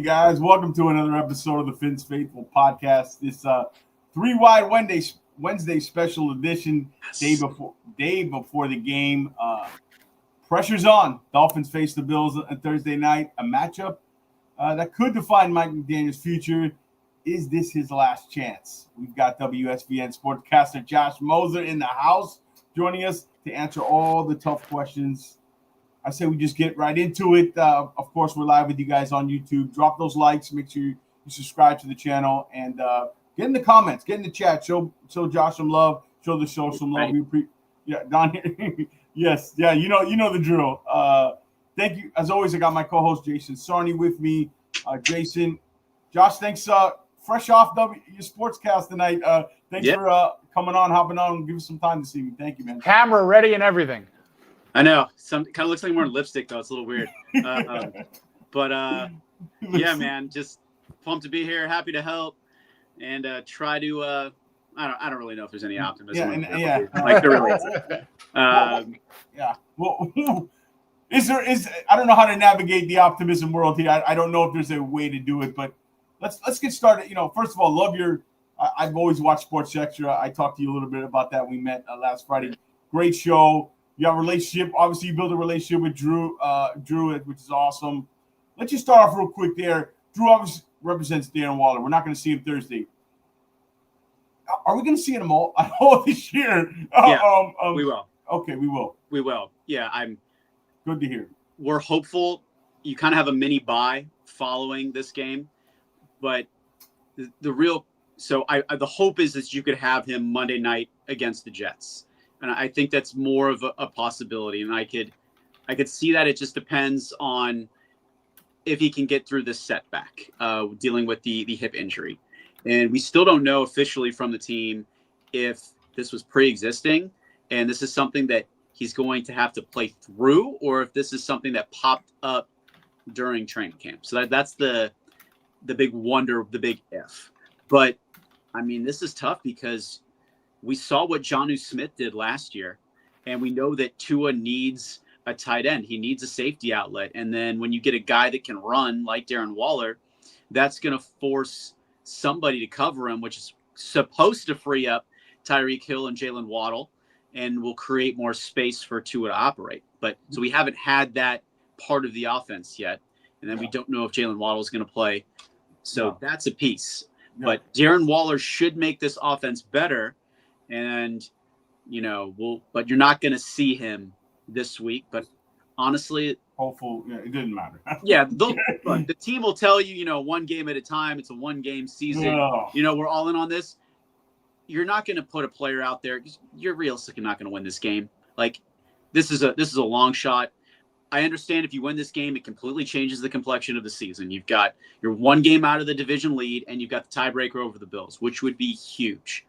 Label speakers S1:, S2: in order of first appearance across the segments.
S1: guys, welcome to another episode of the Finn's Faithful podcast. This Three Wide Wednesday special edition, day before the game. Pressure's on. Dolphins face the Bills on Thursday night, a matchup that could define Mike McDaniel's future. Is this his last chance? We've got WSVN sportscaster Josh Moser in the house joining us to answer all the tough questions. I say we just get right into it. Of course, we're live with you guys on YouTube. Drop those likes. Make sure you subscribe to the channel and get in the comments, get in the chat. Show Josh some love. Show the show some love. Don here. Yes, yeah. You know the drill. Thank you. As always, I got my co-host Jason Sarney with me. Jason, Josh, thanks. Fresh off your sportscast tonight. Thanks for coming on, hopping on, and give us some time this evening. Thank you, man.
S2: Camera ready and everything.
S3: I know. Some kind of looks like I'm wearing lipstick though. It's a little weird. But yeah, man, just pumped to be here. Happy to help and try to. I don't really know if there's any optimism. Like there really isn't.
S1: Yeah. Well, is I don't know how to navigate the optimism world here. I don't know if there's a way to do it, but let's get started. First of all, love your. I've always watched Sports Extra. I talked to you a little bit about that. We met last Friday. Great show. You have a relationship. Obviously, you build a relationship with Drew, which is awesome. Let's just start off real quick there. Drew obviously represents Darren Waller. We're not going to see him Thursday. Are we going to see him all this year?
S3: Yeah, we will.
S1: Okay, we will.
S3: We will. Yeah, I'm
S1: good to hear.
S3: We're hopeful. You kind of have a mini bye following this game, but the hope is that you could have him Monday night against the Jets. And I think that's more of a possibility. And I could see that. It just depends on if he can get through this setback, dealing with the hip injury. And we still don't know officially from the team if this was pre-existing and this is something that he's going to have to play through, or if this is something that popped up during training camp. So that's the big wonder, the big if. But, I mean, this is tough because we saw what Jonnu Smith did last year, and we know that Tua needs a tight end. He needs a safety outlet. And then when you get a guy that can run like Darren Waller, that's going to force somebody to cover him, which is supposed to free up Tyreek Hill and Jalen Waddle and will create more space for Tua to operate. But so we haven't had that part of the offense yet. And then we don't know if Jalen Waddle is going to play. So that's a piece. But Darren Waller should make this offense better. And, but you're not going to see him this week. But honestly,
S1: hopeful, it didn't matter.
S3: The team will tell you, one game at a time. It's a one-game season. We're all in on this. You're not going to put a player out there. You're realistically not going to win this game. Like, this is a long shot. I understand if you win this game, it completely changes the complexion of the season. You've got your one game out of the division lead, and you've got the tiebreaker over the Bills, which would be huge.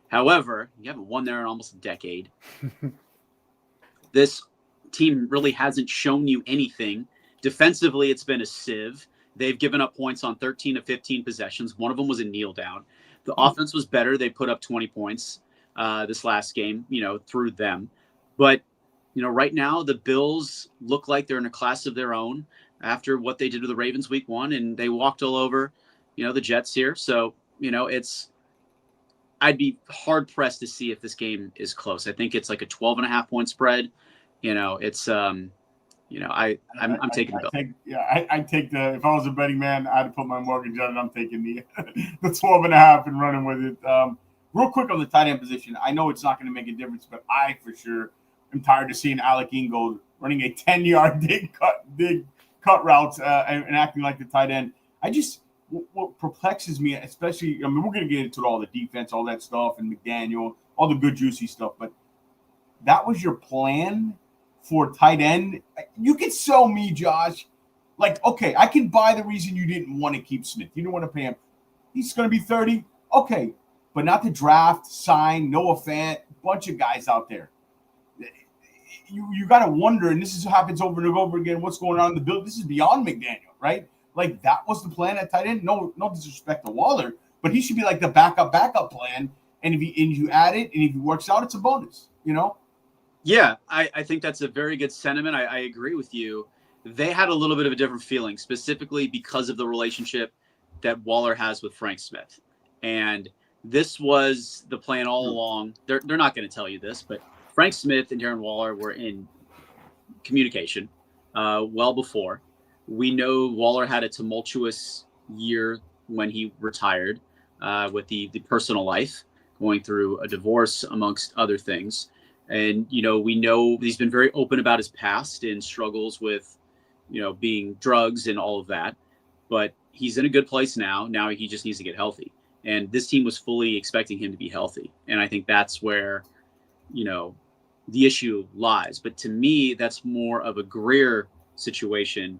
S3: However, you haven't won there in almost a decade. This team really hasn't shown you anything. Defensively, it's been a sieve. They've given up points on 13 of 15 possessions. One of them was a kneel down. The offense was better. They put up 20 points this last game, through them. But, right now the Bills look like they're in a class of their own after what they did to the Ravens week 1, and they walked all over, the Jets here. So, I'd be hard pressed to see if this game is close. I think it's like a 12.5 point spread. It's I'm taking the Bills.
S1: I'd take if I was a betting man, I'd put my mortgage on it. I'm taking the 12.5 and running with it. Real quick on the tight end position, I know it's not going to make a difference, but I for sure am tired of seeing Alec Ingold running a 10-yard dig cut routes and acting like the tight end. What perplexes me, especially, we're going to get into all the defense, all that stuff, and McDaniel, all the good, juicy stuff, but that was your plan for tight end? You could sell me, Josh. Like, okay, I can buy the reason you didn't want to keep Smith. You didn't want to pay him. He's going to be 30. Okay, but not to draft, sign, Noah Fant, bunch of guys out there. You got to wonder, and this happens over and over again, what's going on in the build. This is beyond McDaniel, right? Like, that was the plan at tight end. No disrespect to Waller, but he should be like the backup plan. And if you add it, and if he works out, it's a bonus,
S3: Yeah, I think that's a very good sentiment. I agree with you. they had a little bit of a different feeling, specifically because of the relationship that Waller has with Frank Smith. And this was the plan all along. They're not going to tell you this, but Frank Smith and Darren Waller were in communication well before. We know Waller had a tumultuous year when he retired with the personal life, going through a divorce, amongst other things. And, we know he's been very open about his past and struggles with, being drugs and all of that. But he's in a good place now. Now he just needs to get healthy. And this team was fully expecting him to be healthy. And I think that's where, the issue lies. But to me, that's more of a Greer situation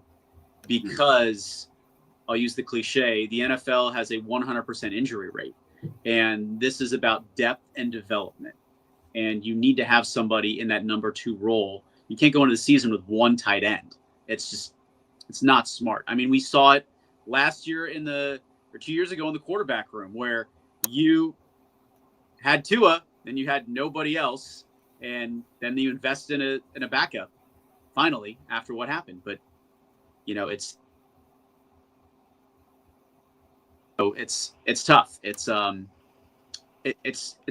S3: because I'll use the cliche, the NFL has a 100% injury rate. And this is about depth and development. And you need to have somebody in that number 2 role. You can't go into the season with one tight end. It's not smart. I mean, we saw it last year or 2 years ago in the quarterback room where you had Tua and you had nobody else. And then you invest in a backup finally after what happened. But, it's tough. It's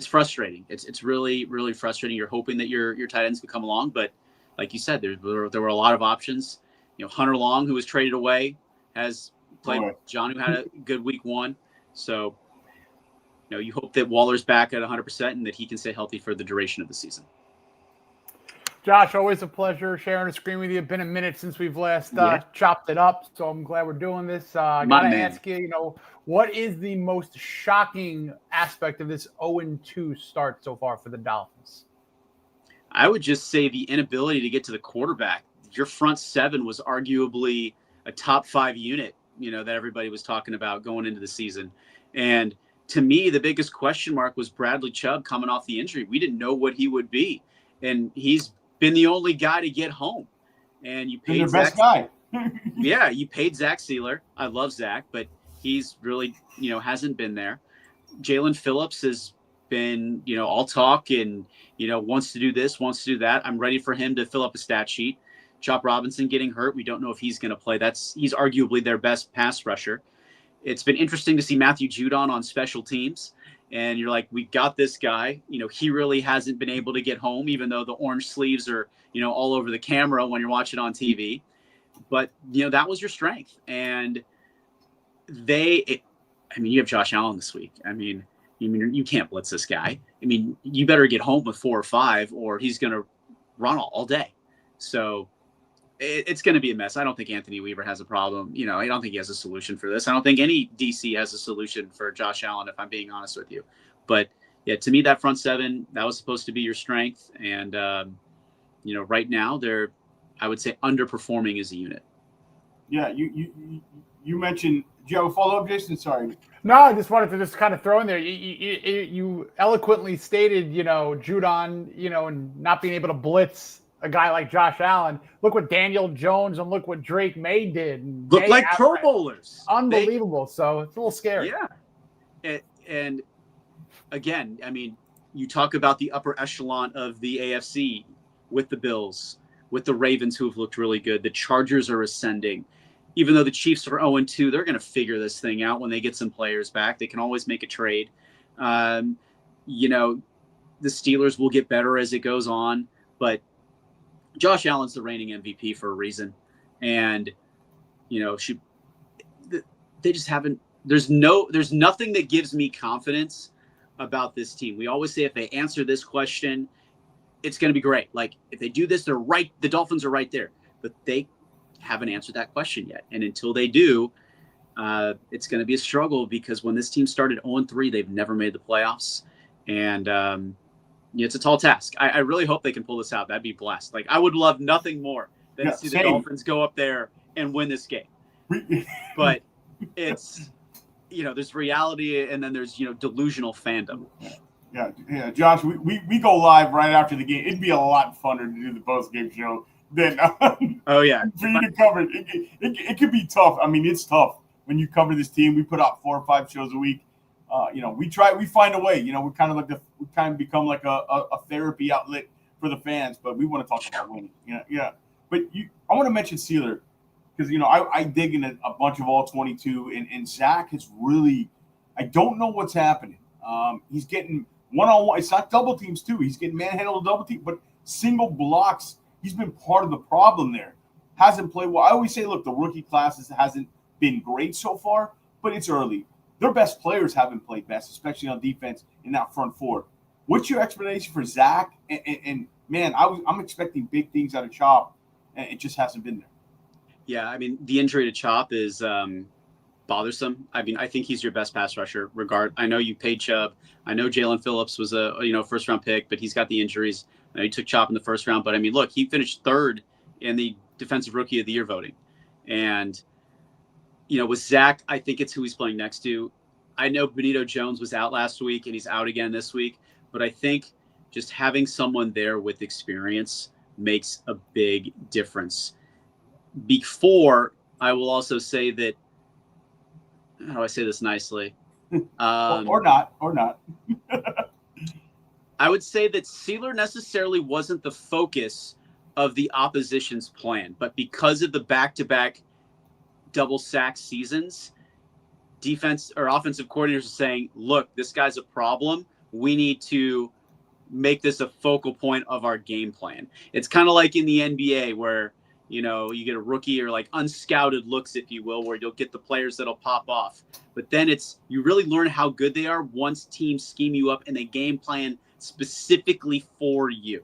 S3: frustrating. It's really, really frustrating. You're hoping that your tight ends could come along, but like you said, there were a lot of options. Hunter Long, who was traded away, has played. John, who had a good week 1. So, you hope that Waller's back at 100% and that he can stay healthy for the duration of the season.
S2: Josh, always a pleasure sharing a screen with you. It's been a minute since we've last chopped it up, so I'm glad we're doing this. I got to ask you, what is the most shocking aspect of this 0-2 start so far for the Dolphins?
S3: I would just say the inability to get to the quarterback. Your front 7 was arguably a top 5 unit, that everybody was talking about going into the season. And to me, the biggest question mark was Bradley Chubb coming off the injury. We didn't know what he would be. And he's been the only guy to get home. And you paid
S1: best guy.
S3: Yeah, you paid Zach Sealer. I love Zach, but he's really, hasn't been there. Jalen Phillips has been, all talk and, wants to do this, wants to do that. I'm ready for him to fill up a stat sheet. Chop Robinson getting hurt. We don't know if he's going to play. He's arguably their best pass rusher. It's been interesting to see Matthew Judon on special teams. And you're like, we got this guy. He really hasn't been able to get home, even though the orange sleeves are, all over the camera when you're watching on TV. But, that was your strength. And you have Josh Allen this week. You can't blitz this guy. You better get home with 4 or 5 or he's going to run all day. So it's going to be a mess. I don't think Anthony Weaver has a problem. I don't think he has a solution for this. I don't think any DC has a solution for Josh Allen, if I'm being honest with you. But yeah, to me, that front 7, that was supposed to be your strength. And, right now they're, I would say, underperforming as a unit.
S1: Yeah. You mentioned, do you have a follow-up, Jason? Sorry.
S2: No, I just wanted to just kind of throw in there. You eloquently stated, Judon, and not being able to blitz a guy like Josh Allen. Look what Daniel Jones and look what Drake May did.
S3: Look like Pro Bowlers.
S2: Unbelievable. So it's a little scary.
S3: Yeah. And again, you talk about the upper echelon of the AFC with the Bills, with the Ravens, who have looked really good. The Chargers are ascending. Even though the Chiefs are 0-2, they're going to figure this thing out when they get some players back. They can always make a trade. The Steelers will get better as it goes on, but Josh Allen's the reigning MVP for a reason. And, they just haven't, there's nothing that gives me confidence about this team. We always say if they answer this question, it's going to be great. Like if they do this, they're right. The Dolphins are right there, but they haven't answered that question yet. And until they do, it's going to be a struggle because when this team started 0-3, they've never made the playoffs. And, it's a tall task. I really hope they can pull this out. That'd be blessed. Like I would love nothing more than to see the Dolphins go up there and win this game. But it's, there's reality and then there's, delusional fandom.
S1: Yeah. Josh, we go live right after the game. It'd be a lot funner to do the post-game show than
S3: oh yeah,
S1: for you to cover it. It could be tough. It's tough when you cover this team. We put out 4 or 5 shows a week. We find a way. We kind of become like a therapy outlet for the fans, but we want to talk about winning. Yeah. But I want to mention Sealer because, I dig in a bunch of all 22, and Zach is really – I don't know what's happening. He's getting one-on-one. It's not double teams, too. He's getting manhandled double team, but single blocks. He's been part of the problem there. Hasn't played well. I always say, look, the rookie classes hasn't been great so far, but it's early. Their best players haven't played best, especially on defense in that front four. What's your explanation for Zach? And man, I'm expecting big things out of Chop, and it just hasn't been there.
S3: Yeah, I mean, the injury to Chop is bothersome. I mean, I think he's your best pass rusher. I know you paid Chubb. I know Jalen Phillips was a first-round pick, but he's got the injuries. I know you took Chop in the first round, but I mean, look, he finished third in the Defensive Rookie of the Year voting. And, with Zach, I think it's who he's playing next to. I know Benito Jones was out last week, and he's out again this week. But I think just having someone there with experience makes a big difference. Before, I will also say that, how do I say this nicely?
S1: Or not.
S3: I would say that Sealer necessarily wasn't the focus of the opposition's plan, but because of the back-to-back double sack seasons, defense or offensive coordinators are saying, look, this guy's a problem. We need to make this a focal point of our game plan. It's kind of like in the NBA where, you get a rookie or like unscouted looks, if you will, where you'll get the players that'll pop off. But then you really learn how good they are once teams scheme you up and they game plan specifically for you.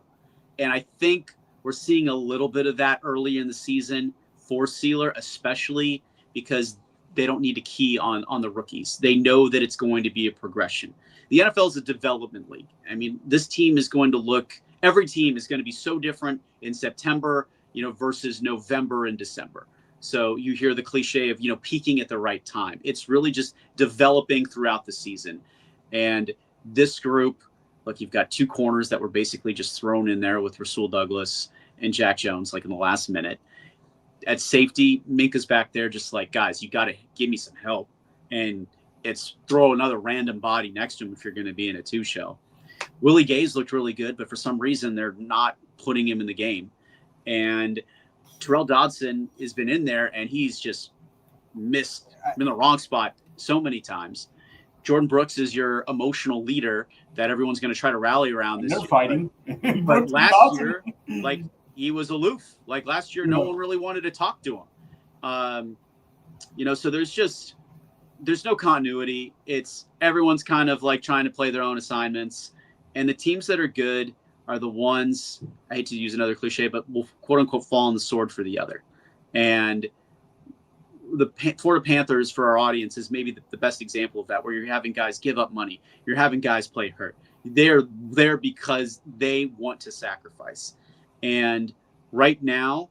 S3: And I think we're seeing a little bit of that early in the season for Sealer, especially because they don't need to key on the rookies. They know that it's going to be a progression. The NFL is a development league. I mean, this team is going to every team is going to be so different in September, versus November and December. So you hear the cliche of, peaking at the right time. It's really just developing throughout the season. And this group, look, you've got two corners that were basically just thrown in there with Rasul Douglas and Jack Jones, like in the last minute. At safety, Minka's back there just like, guys, you got to give me some help. And it's throw another random body next to him if you're going to be in a two-shell. Willie Gaze looked really good, but for some reason they're not putting him in the game. And Terrell Dodson has been in there, and he's just missed in the wrong spot so many times. Jordan Brooks is your emotional leader that everyone's going to try to rally around this year.
S1: They're fighting.
S3: But last year, he was aloof. Like last year, no one really wanted to talk to him. So there's no continuity. It's everyone's kind of like trying to play their own assignments. And the teams that are good are the ones, I hate to use another cliche, but will quote unquote fall on the sword for the other. And the Florida Panthers, for our audience, is maybe the best example of that, where you're having guys give up money. You're having guys play hurt. They're there because they want to sacrifice. And right now,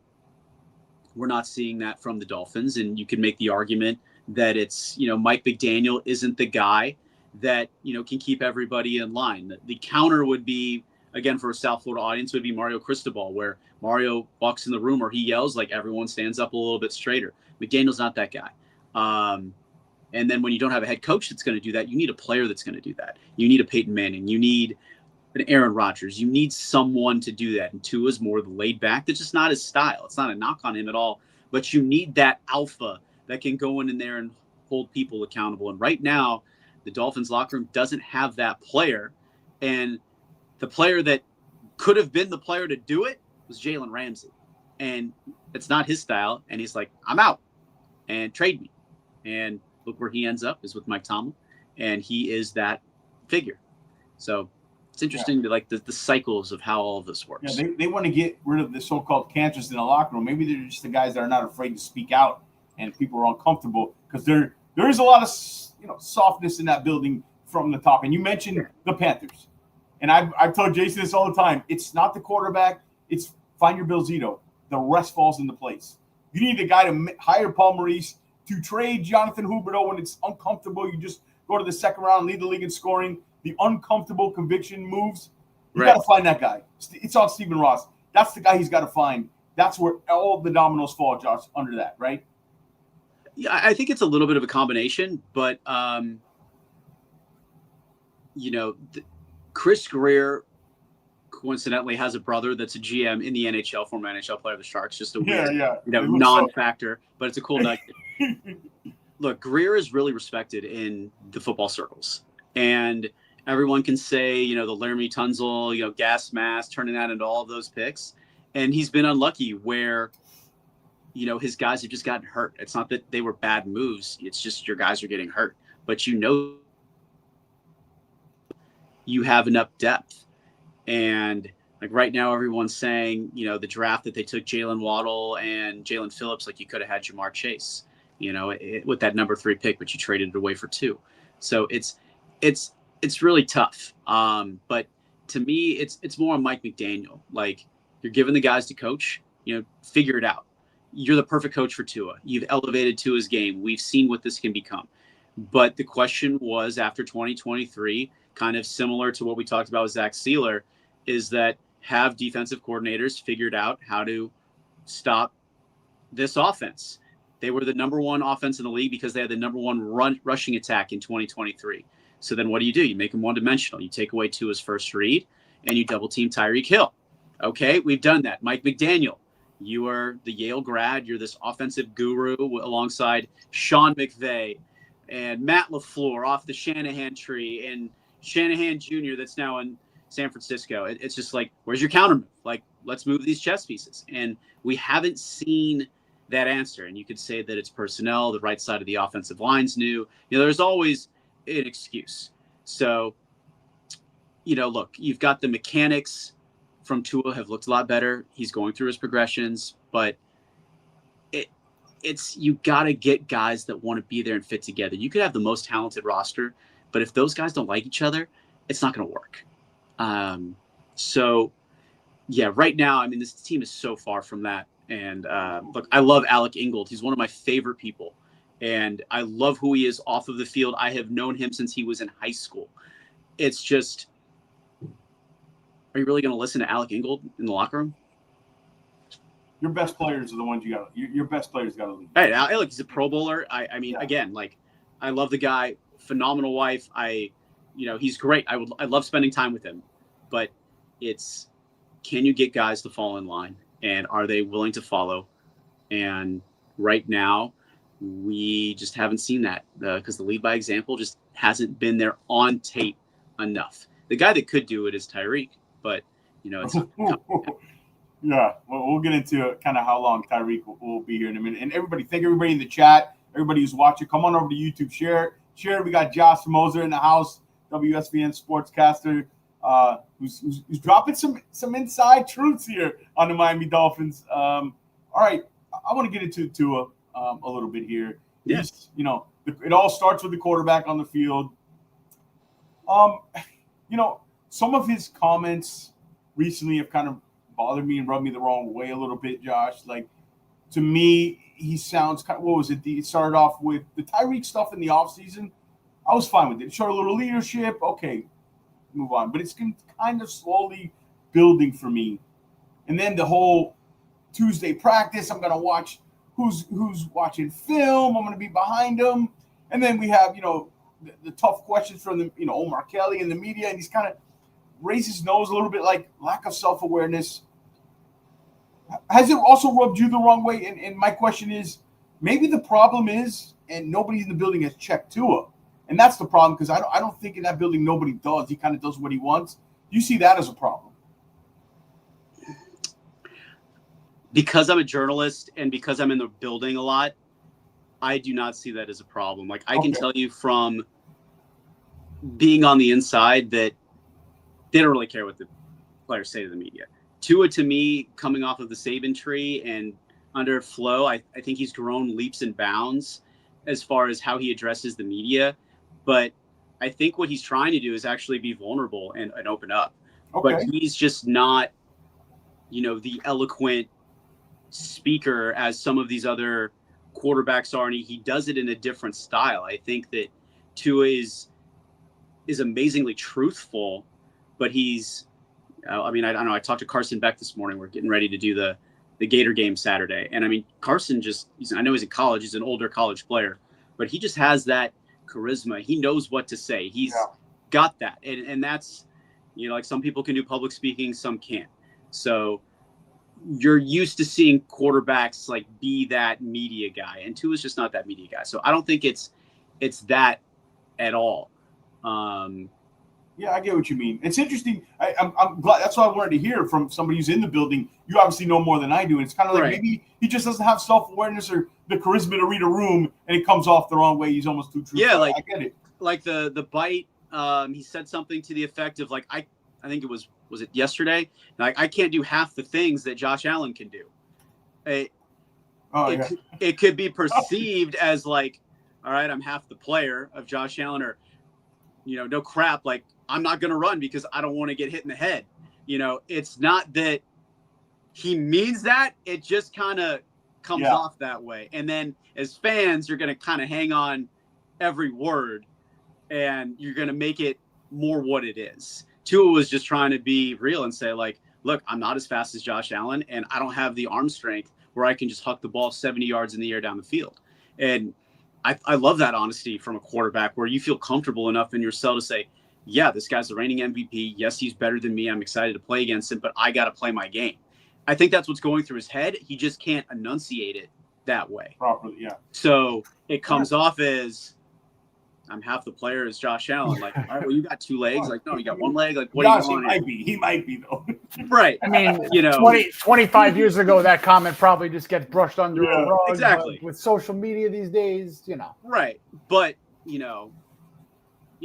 S3: we're not seeing that from the Dolphins. And you can make the argument that it's, Mike McDaniel isn't the guy that, can keep everybody in line. The counter would be, again, for a South Florida audience, would be Mario Cristobal, where Mario walks in the room or he yells, like everyone stands up a little bit straighter. McDaniel's not that guy. And then when you don't have a head coach that's going to do that, you need a player that's going to do that. You need a Peyton Manning. You need an Aaron Rodgers. You need someone to do that. And Tua's more the laid back. That's just not his style. It's not a knock on him at all. But you need that alpha that can go in there and hold people accountable. And right now, the Dolphins locker room doesn't have that player. And the player that could have been the player to do it was Jalen Ramsey. And it's not his style. And he's like, I'm out and trade me. And look where he ends up is with Mike Tomlin. And he is that figure. So it's interesting to like the cycles of how all of this works.
S1: Yeah, they want to get rid of the so-called cancers in the locker room. Maybe they're just the guys that are not afraid to speak out and people are uncomfortable because there is a lot of softness in that building from the top. And you mentioned the Panthers. And I've told Jason this all the time. It's not the quarterback. It's find your Bill Zito. The rest falls into place. You need a guy to hire Paul Maurice, to trade Jonathan Huberdeau when it's uncomfortable. You just go to the second round, lead the league in scoring. The uncomfortable conviction moves. You got to find that guy. It's on Stephen Ross. That's the guy he's got to find. That's where all the dominoes fall, Josh, under that, right?
S3: Yeah, I think it's a little bit of a combination, but Chris Greer coincidentally has a brother that's a GM in the NHL, former NHL player of the Sharks. Just a
S1: Yeah,
S3: weird,
S1: yeah.
S3: non-factor, but it's a cool nugget. Look, Greer is really respected in the football circles, and everyone can say, the Laramie Tunzel, gas mask, turning that into all of those picks, and he's been unlucky where, his guys have just gotten hurt. It's not that they were bad moves; it's just your guys are getting hurt. But you have enough depth, and like right now, everyone's saying, the draft that they took Jalen Waddle and Jalen Phillips, like you could have had Jamar Chase. With that number 3 pick, but you traded it away for 2. So it's really tough. But to me, it's more on Mike McDaniel. Like, you're giving the guys to coach, figure it out. You're the perfect coach for Tua. You've elevated Tua's game. We've seen what this can become. But the question was, after 2023, kind of similar to what we talked about with Zach Sealer, is that have defensive coordinators figured out how to stop this offense? They were the number 1 offense in the league because they had the number 1 rushing attack in 2023. So then what do? You make them one-dimensional. You take away Tua's first read, and you double-team Tyreek Hill. Okay, we've done that. Mike McDaniel, you are the Yale grad. You're this offensive guru alongside Sean McVay and Matt LaFleur off the Shanahan tree, and Shanahan Jr. that's now in San Francisco. It's just like, where's your counter move? Like, let's move these chess pieces. And we haven't seen that answer. And you could say that it's personnel, the right side of the offensive line's new. There's always an excuse. So, look, you've got the mechanics from Tua have looked a lot better. He's going through his progressions, but it's you got to get guys that want to be there and fit together. You could have the most talented roster, but if those guys don't like each other, it's not going to work. So, yeah, right now, this team is so far from that. And look, I love Alec Ingold. He's one of my favorite people. And I love who he is off of the field. I have known him since he was in high school. It's just, are you really going to listen to Alec Ingold in the locker room?
S1: Your best players are the ones you got. Your best players got to leave.
S3: Hey, look, he's a Pro Bowler. Again, like, I love the guy. Phenomenal wife. He's great. I love spending time with him. But it's, can you get guys to fall in line? And are they willing to follow? And right now, we just haven't seen that because the lead by example just hasn't been there on tape enough. The guy that could do it is Tyreek, but, it's
S1: yeah. Well, we'll get into kind of how long Tyreek will be here in a minute. And thank everybody in the chat, everybody who's watching. Come on over to YouTube, share. We got Josh Moser in the house, WSVN sportscaster. Who's dropping some inside truths here on the Miami Dolphins. All right, I want to get into Tua a little bit here.
S3: Yes,
S1: it all starts with the quarterback on the field. Some of his comments recently have kind of bothered me and rubbed me the wrong way a little bit, Josh. Like, to me, he sounds kind of, what was it? He started off with the Tyreek stuff in the offseason. I was fine with it. It showed a little leadership. Okay, move on. But it's kind of slowly building for me. And then the whole Tuesday practice, I'm going to watch who's watching film. I'm going to be behind them. And then we have, the tough questions from the, Omar Kelly and the media. And he's kind of raised his nose a little bit, like lack of self-awareness. Has it also rubbed you the wrong way? And my question is, maybe the problem is, and nobody in the building has checked Tua. And that's the problem, because I don't think in that building nobody does. He kind of does what he wants. You see that as a problem?
S3: Because I'm a journalist and because I'm in the building a lot, I do not see that as a problem. Like, I can tell you from being on the inside that they don't really care what the players say to the media. Tua, to me, coming off of the Saban tree and under Flo, I think he's grown leaps and bounds as far as how he addresses the media. But I think what he's trying to do is actually be vulnerable and open up. Okay. But he's just not, the eloquent speaker as some of these other quarterbacks are, and he does it in a different style. I think that Tua is amazingly truthful, but he's, I don't know. I talked to Carson Beck this morning. We're getting ready to do the Gator game Saturday. And Carson I know he's in college. He's an older college player, but he just has that charisma. He knows what to say. He's got that. And that's, You know, like some people can do public speaking, some can't. So you're used to seeing quarterbacks like be that media guy, and Tua's just not that media guy. So I don't think it's that at all.
S1: Yeah, I get what you mean. It's interesting. I'm glad. That's what I wanted to hear from somebody who's in the building. You obviously know more than I do. And it's kind of like maybe he just doesn't have self-awareness or the charisma to read a room, and it comes off the wrong way. He's almost too truthful.
S3: Yeah, like
S1: I get it.
S3: Like the bite. He said something to the effect of like I think it was it yesterday? Like I can't do half the things that Josh Allen can do. It could be perceived as like, all right, I'm half the player of Josh Allen, or no crap, like I'm not going to run because I don't want to get hit in the head. It's not that he means that. It just kind of comes off that way. And then as fans, you're going to kind of hang on every word and you're going to make it more what it is. Tua was just trying to be real and say, like, look, I'm not as fast as Josh Allen, and I don't have the arm strength where I can just huck the ball 70 yards in the air down the field. And I love that honesty from a quarterback where you feel comfortable enough in yourself to say, yeah, this guy's the reigning MVP. Yes, he's better than me. I'm excited to play against him, but I got to play my game. I think that's what's going through his head. He just can't enunciate it that way.
S1: Properly, yeah.
S3: So it comes off as, I'm half the player as Josh Allen. Like, all right, well, you got two legs. Like, no, you got one leg. Like, what do you want?
S1: He might be, though.
S3: Right.
S2: I mean, 25 years ago, that comment probably just gets brushed under a rug.
S3: Exactly.
S2: With social media these days,
S3: Right. But,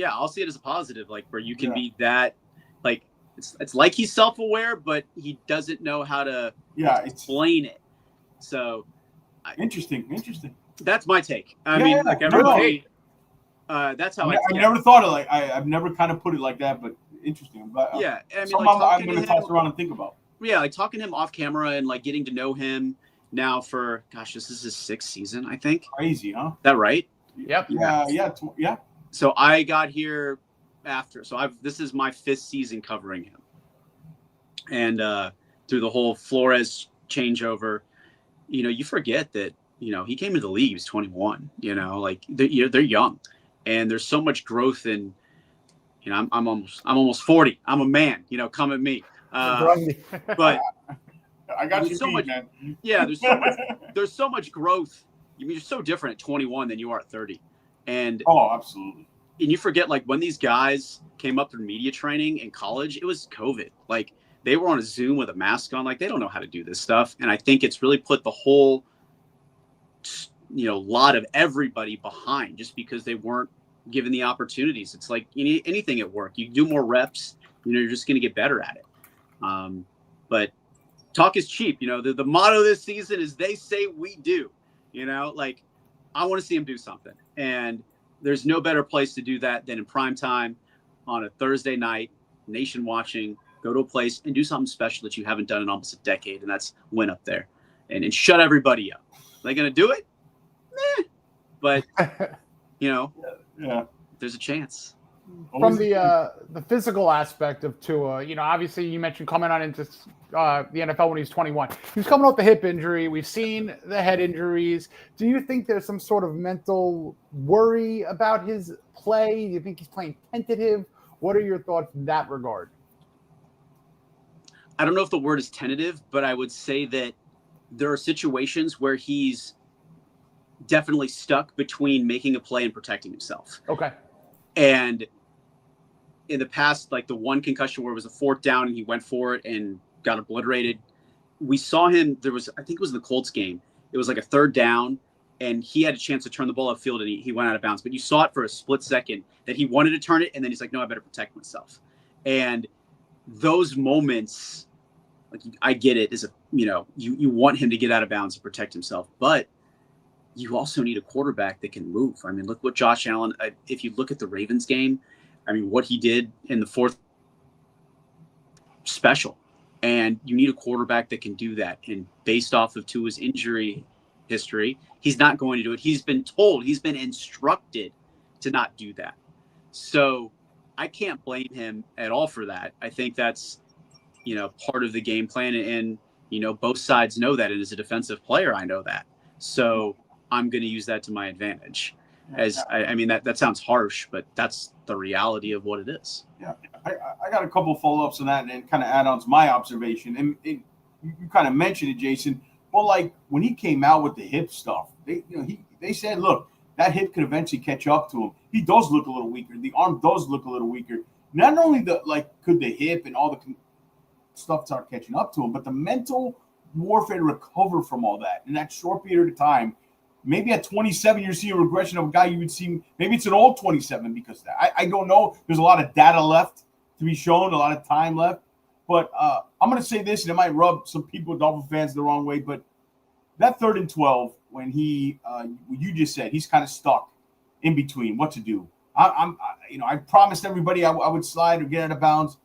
S3: I'll see it as a positive, like where you can be that, like, it's like he's self-aware, but he doesn't know how to explain it. So.
S1: Interesting.
S3: That's my take. I mean, like everybody. That's how
S1: I've never thought of I've never kind of put it like that, but interesting. But,
S3: I mean,
S1: I'm going to toss around and think about.
S3: Yeah, like talking to him off camera and like getting to know him now for this is his 6th season, I think.
S1: Crazy, huh?
S3: That right?
S2: Yep.
S1: Yeah.
S3: So I got here after. So this is my 5th season covering him, and through the whole Flores changeover, you forget that he came into the league. He was 21. Like they're young. And there's so much growth in, I'm almost 40. I'm a man, come at me. But
S1: I got you
S3: so much, man. Yeah, there's so much growth. I mean, you're so different at 21 than you are at 30. And
S1: absolutely.
S3: And you forget, like, when these guys came up through media training in college, it was COVID. Like, they were on a Zoom with a mask on. Like, they don't know how to do this stuff. And I think it's really put the whole lot of everybody behind just because they weren't given the opportunities. It's like anything at work. You do more reps, you're just going to get better at it. But talk is cheap. The motto this season is they say we do. Like I want to see him do something. And there's no better place to do that than in prime time on a Thursday night, nation watching, go to a place and do something special that you haven't done in almost a decade. And that's win up there and shut everybody up. Are they going to do it? But there's a chance.
S2: From the physical aspect of Tua, obviously you mentioned coming on into the NFL when he's 21. He's coming off the hip injury. We've seen the head injuries. Do you think there's some sort of mental worry about his play? Do you think he's playing tentative? What are your thoughts in that regard?
S3: I don't know if the word is tentative, but I would say that there are situations where he's definitely stuck between making a play and protecting himself.
S2: Okay.
S3: And in the past, like the one concussion where it was a 4th down and he went for it and got obliterated, we saw him. I think it was the Colts game. It was like a 3rd down and he had a chance to turn the ball upfield and he went out of bounds. But you saw it for a split second that he wanted to turn it. And then he's like, no, I better protect myself. And those moments, like I get it, is you want him to get out of bounds and protect himself. But you also need a quarterback that can move. I mean, look what Josh Allen, if you look at the Ravens game, I mean, what he did in the 4th, special. And you need a quarterback that can do that. And based off of Tua's injury history, he's not going to do it. He's been told, he's been instructed to not do that. So I can't blame him at all for that. I think that's, part of the game plan. And, both sides know that. And as a defensive player, I know that. So I'm going to use that to my advantage. I mean, that sounds harsh, but that's the reality of what it is.
S1: Yeah, I got a couple of follow-ups on that and kind of add on to my observation. And you kind of mentioned it, Jason. But like when he came out with the hip stuff, they said, look, that hip could eventually catch up to him. He does look a little weaker. The arm does look a little weaker. Not only could the hip and all the stuff start catching up to him, but the mental warfare to recover from all that in that short period of time. Maybe at 27, you're seeing a regression of a guy you would see. Maybe it's an old 27 because of that. I don't know. There's a lot of data left to be shown, a lot of time left. But I'm going to say this, and it might rub some people, Dolphin fans, the wrong way. But that 3rd and 12, when you just said he's kind of stuck in between what to do. I promised everybody I would slide or get out of bounds.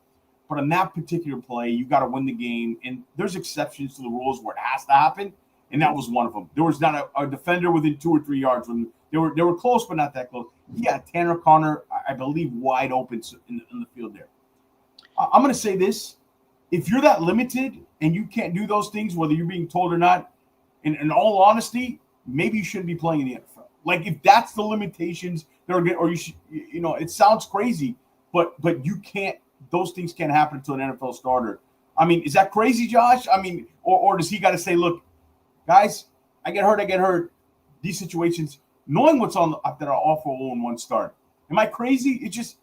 S1: But on that particular play, you got to win the game. And there's exceptions to the rules where it has to happen. And that was one of them. There was not a defender within 2 or 3 yards. When they were close, but not that close. He had Tanner Connor, I believe, wide open in the field there. I'm going to say this. If you're that limited and you can't do those things, whether you're being told or not, in all honesty, maybe you shouldn't be playing in the NFL. Like, if that's the limitations that are good, or you should, it sounds crazy, but you can't, those things can't happen to an NFL starter. I mean, is that crazy, Josh? I mean, or does he got to say, look, guys, I get hurt. These situations, knowing what's on that are awful 0-1 start. Am I crazy? It just,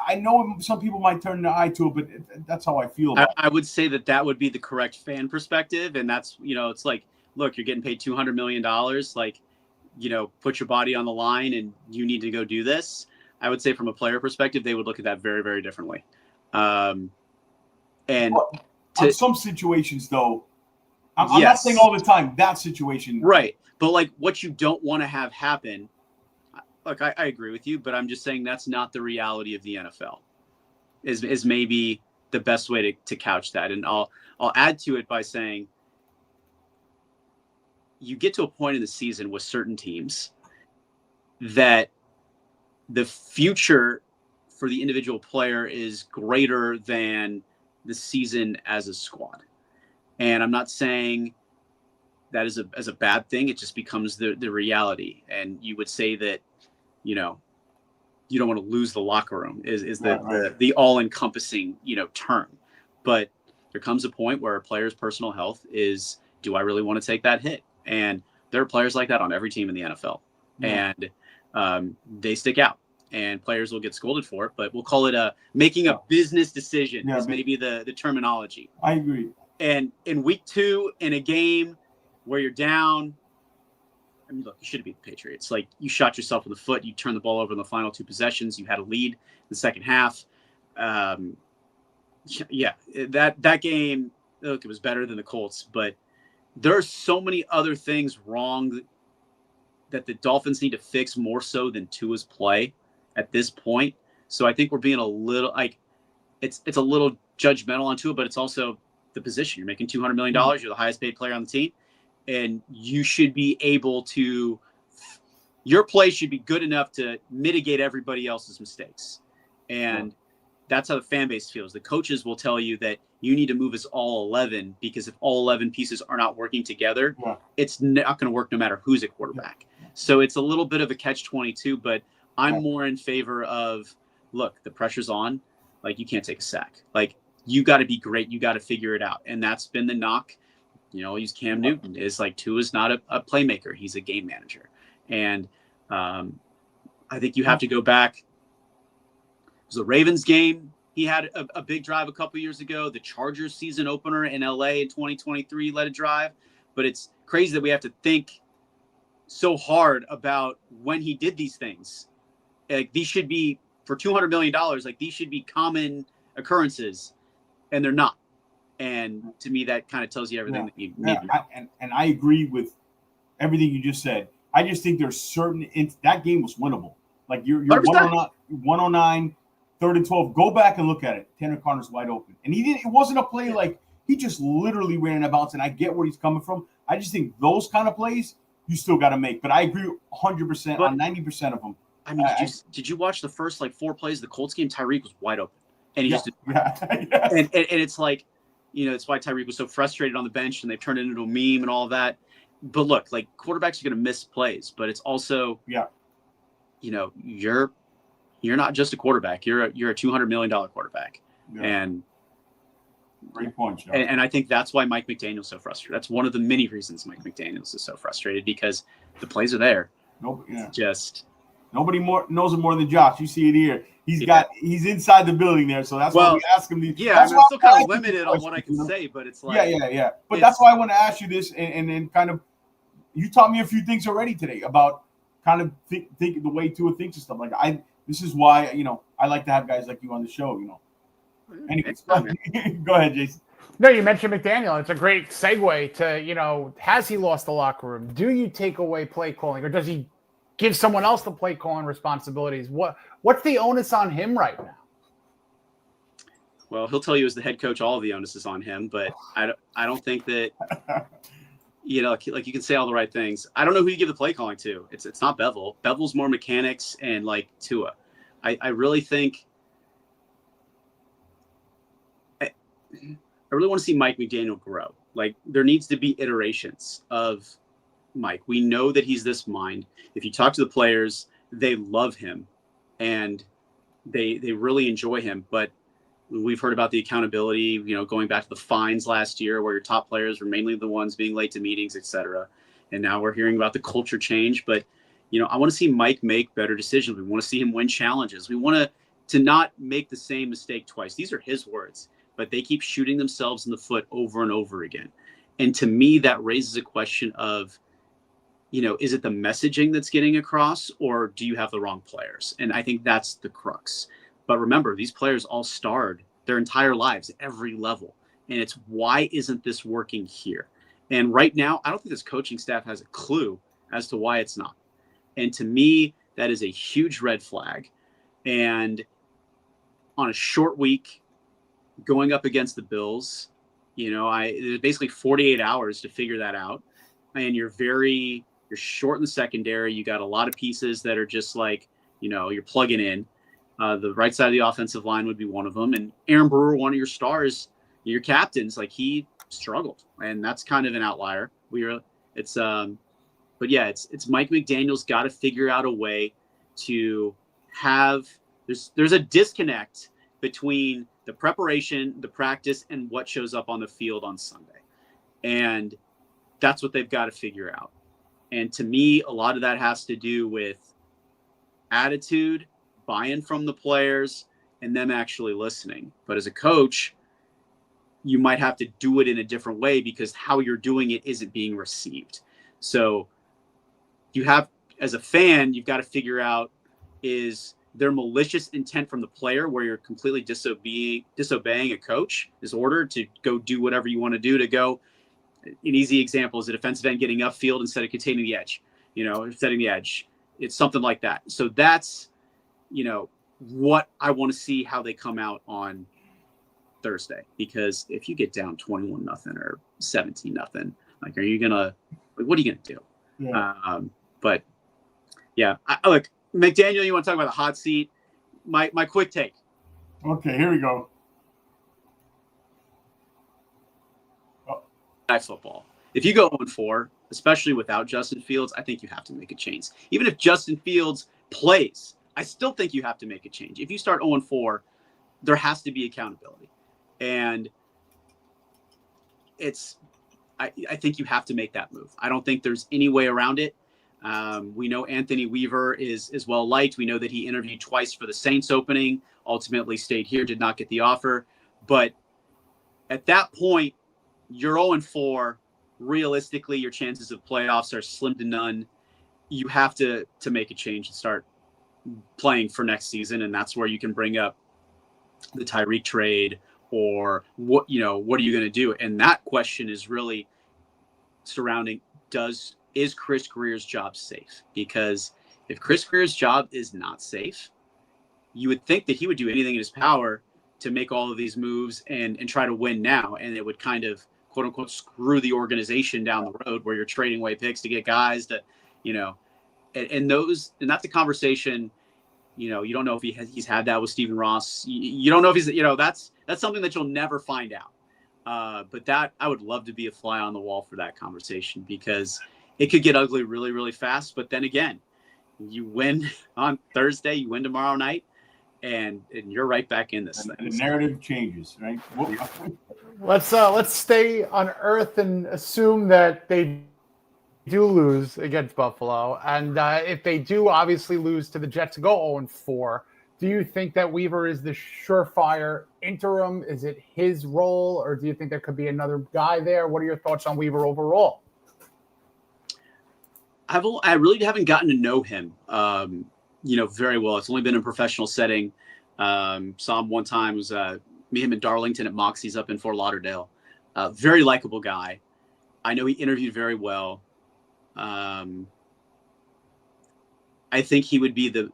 S1: I know some people might turn their eye to it, but that's how I feel about it.
S3: I would say that would be the correct fan perspective. And that's, it's like, look, you're getting paid $200 million. Like, put your body on the line and you need to go do this. I would say from a player perspective, they would look at that very, very differently. On
S1: some situations, though, I'm not saying all the time that situation.
S3: Right. But like what you don't want to have happen, look, I agree with you, but I'm just saying that's not the reality of the NFL is maybe the best way to couch that. And I'll add to it by saying you get to a point in the season with certain teams that the future for the individual player is greater than the season as a squad. And I'm not saying that is as a bad thing. It just becomes the reality. And you would say that, you don't want to lose the locker room is the all-encompassing, term. But there comes a point where a player's personal health is, do I really want to take that hit? And there are players like that on every team in the NFL. Yeah. And they stick out. And players will get scolded for it, but we'll call it making a business decision is maybe the terminology.
S1: I agree.
S3: And in week 2, in a game where you're down, I mean, look, you should have beat the Patriots. Like, you shot yourself in the foot. You turned the ball over in the final 2 possessions. You had a lead in the second half. That game, look, it was better than the Colts, but there are so many other things wrong that the Dolphins need to fix more so than Tua's play at this point. So I think we're being a little it's a little judgmental on Tua, but it's also the position. You're making $200 million. You're the highest paid player on the team, and you should be able to. Your play should be good enough to mitigate everybody else's mistakes, and that's how the fan base feels. The coaches will tell you that you need to move as all 11 because if all 11 pieces are not working together, it's not going to work no matter who's at quarterback. So it's a little bit of a catch-22, but I'm more in favor of, look, the pressure's on. Like, you can't take a sack. Like, you got to be great. You got to figure it out. And that's been the knock. I'll use Cam Newton. Is like, Tua's not a playmaker. He's a game manager. And I think you have to go back. It was the Ravens game. He had a big drive a couple years ago. The Chargers season opener in LA in 2023 led a drive. But it's crazy that we have to think so hard about when he did these things. Like, these should be, for $200 million, like, these should be common occurrences, and they're not. And to me, that kind of tells you everything that you need to know.
S1: And I agree with everything you just said. I just think there's certain that game was winnable. Like, you're 109, 3rd and 12. Go back and look at it. Tanner Connor's wide open, and it wasn't a play like he just literally ran a bounce. And I get where he's coming from. I just think those kind of plays you still got to make. But I agree 100% on 90% of them.
S3: I mean, did you watch the first 4 plays of the Colts game? Tyreek was wide open, and he and it's like, it's why Tyreek was so frustrated on the bench, and they've turned it into a meme and all of that. But look, like, quarterbacks are going to miss plays, but it's also you're not just a quarterback. You're a $200 million quarterback.
S1: Yeah.
S3: And
S1: great point, Joe.
S3: And I think that's why Mike McDaniel's so frustrated. That's one of the many reasons Mike McDaniel's is so frustrated, because the plays are there.
S1: Nobody more knows it more than Josh. You see it here. He's inside the building there, so that's why we ask him these.
S3: Yeah, I'm still kind of limited on what I can say, but it's like
S1: yeah. But that's why I want to ask you this, and kind of, you taught me a few things already today about kind of think the way Tua thinks and stuff. Like this is why I like to have guys like you on the show. Anyways, go ahead, Jason.
S2: No, you mentioned McDaniel. It's a great segue to, has he lost the locker room? Do you take away play calling, or does he give someone else the play calling responsibilities? What's the onus on him right now?
S3: Well, he'll tell you as the head coach, all of the onus is on him, but I don't think that, like you can say all the right things. I don't know who you give the play calling to. It's not Bevel. Bevel's more mechanics and like Tua. I really think, I really want to see Mike McDaniel grow. Like, there needs to be iterations of Mike. We know that he's this mind. If you talk to the players, they love him and they really enjoy him. But we've heard about the accountability, going back to the fines last year, where your top players were mainly the ones being late to meetings, etc. And now we're hearing about the culture change. But I want to see Mike make better decisions. We want to see him win challenges. We want to not make the same mistake twice. These are his words, but they keep shooting themselves in the foot over and over again. And to me, that raises a question of, is it the messaging that's getting across, or do you have the wrong players? And I think that's the crux. But remember, these players all starred their entire lives, every level. And it's, why isn't this working here? And right now, I don't think this coaching staff has a clue as to why it's not. And to me, that is a huge red flag. And on a short week, going up against the Bills, there's basically 48 hours to figure that out. And you're short in the secondary. You got a lot of pieces that are just like, you're plugging in. The right side of the offensive line would be one of them. And Aaron Brewer, one of your stars, your captains, like, he struggled. And that's kind of an outlier. It's Mike McDaniel's got to figure out a way to have, there's a disconnect between the preparation, the practice, and what shows up on the field on Sunday. And that's what they've got to figure out. And to me, a lot of that has to do with attitude, buy-in from the players, and them actually listening. But as a coach, you might have to do it in a different way, because how you're doing it isn't being received. So you have, as a fan, you've got to figure out, is there malicious intent from the player where you're completely disobeying a coach's order to go do whatever you want to do, to go. An easy example is a defensive end getting upfield instead of containing the edge, setting the edge. It's something like that. So that's, what I want to see how they come out on Thursday. Because if you get down 21-0 or 17-0, like, what are you gonna do? Yeah. But yeah, look, McDaniel, you want to talk about the hot seat? My quick take.
S1: Okay, here we go.
S3: Football. If you go 0-4, especially without Justin Fields, I think you have to make a change. Even if Justin Fields plays, I still think you have to make a change. If you start 0-4, there has to be accountability. And I think you have to make that move. I don't think there's any way around it. We know Anthony Weaver is well liked. We know that he interviewed twice for the Saints opening, ultimately stayed here, did not get the offer. But at that point, you're 0-4. Realistically, your chances of playoffs are slim to none. You have to make a change and start playing for next season, and that's where you can bring up the Tyreek trade, or what are you going to do? And that question is really surrounding, is Chris Greer's job safe? Because if Chris Greer's job is not safe, you would think that he would do anything in his power to make all of these moves and try to win now. And it would kind of, quote unquote, screw the organization down the road, where you're trading away picks to get guys that, and that's a conversation, you don't know if he's had that with Stephen Ross. You don't know if he's, that's something that you'll never find out. But that, I would love to be a fly on the wall for that conversation, because it could get ugly really, really fast. But then again, You win on Thursday, you win tomorrow night, and you're right back in this
S1: And
S3: thing.
S1: the narrative changes, right?
S2: Let's stay on Earth and assume that they do lose against Buffalo, and if they do obviously lose to the Jets and go 0-4, do you think that Weaver is the surefire interim? Is it his role, or do you think there could be another guy there? What are your thoughts on Weaver overall?
S3: I really haven't gotten to know him, very well. It's only been in a professional setting. Saw him one time. It was me, him, and Darlington at Moxie's up in Fort Lauderdale. Very likable guy. I know he interviewed very well. I think he would be the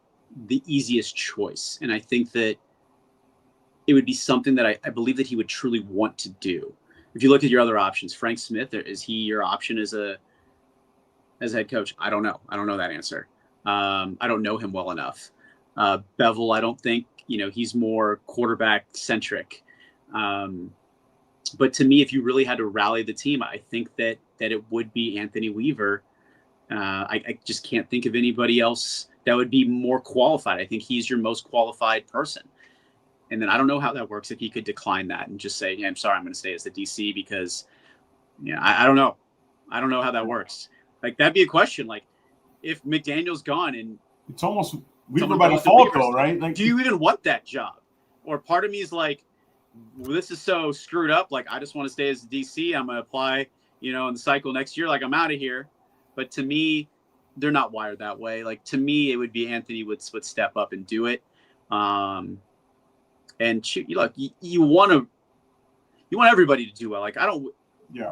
S3: easiest choice, and I think that it would be something that I believe that he would truly want to do. If you look at your other options, Frank Smith, is he your option as a head coach? I don't know. I don't know that answer. I don't know him well enough. Bevel, I don't think, he's more quarterback centric. But to me, if you really had to rally the team, I think that it would be Anthony Weaver. I just can't think of anybody else that would be more qualified. I think he's your most qualified person. And then I don't know how that works if he could decline that and just say, yeah, I'm sorry, I'm going to stay as the DC because, I don't know. I don't know how that works. Like, that'd be a question. Like, if McDaniel's gone and
S1: it's almost Weaver by default, though, right? Like,
S3: do you even want that job? Or part of me is like, well, this is so screwed up. Like, I just want to stay as the DC. I'm going to apply, in the cycle next year. Like, I'm out of here. But to me, they're not wired that way. Like, to me, it would be Anthony would step up and do it. And look, you want everybody to do well. Like, I don't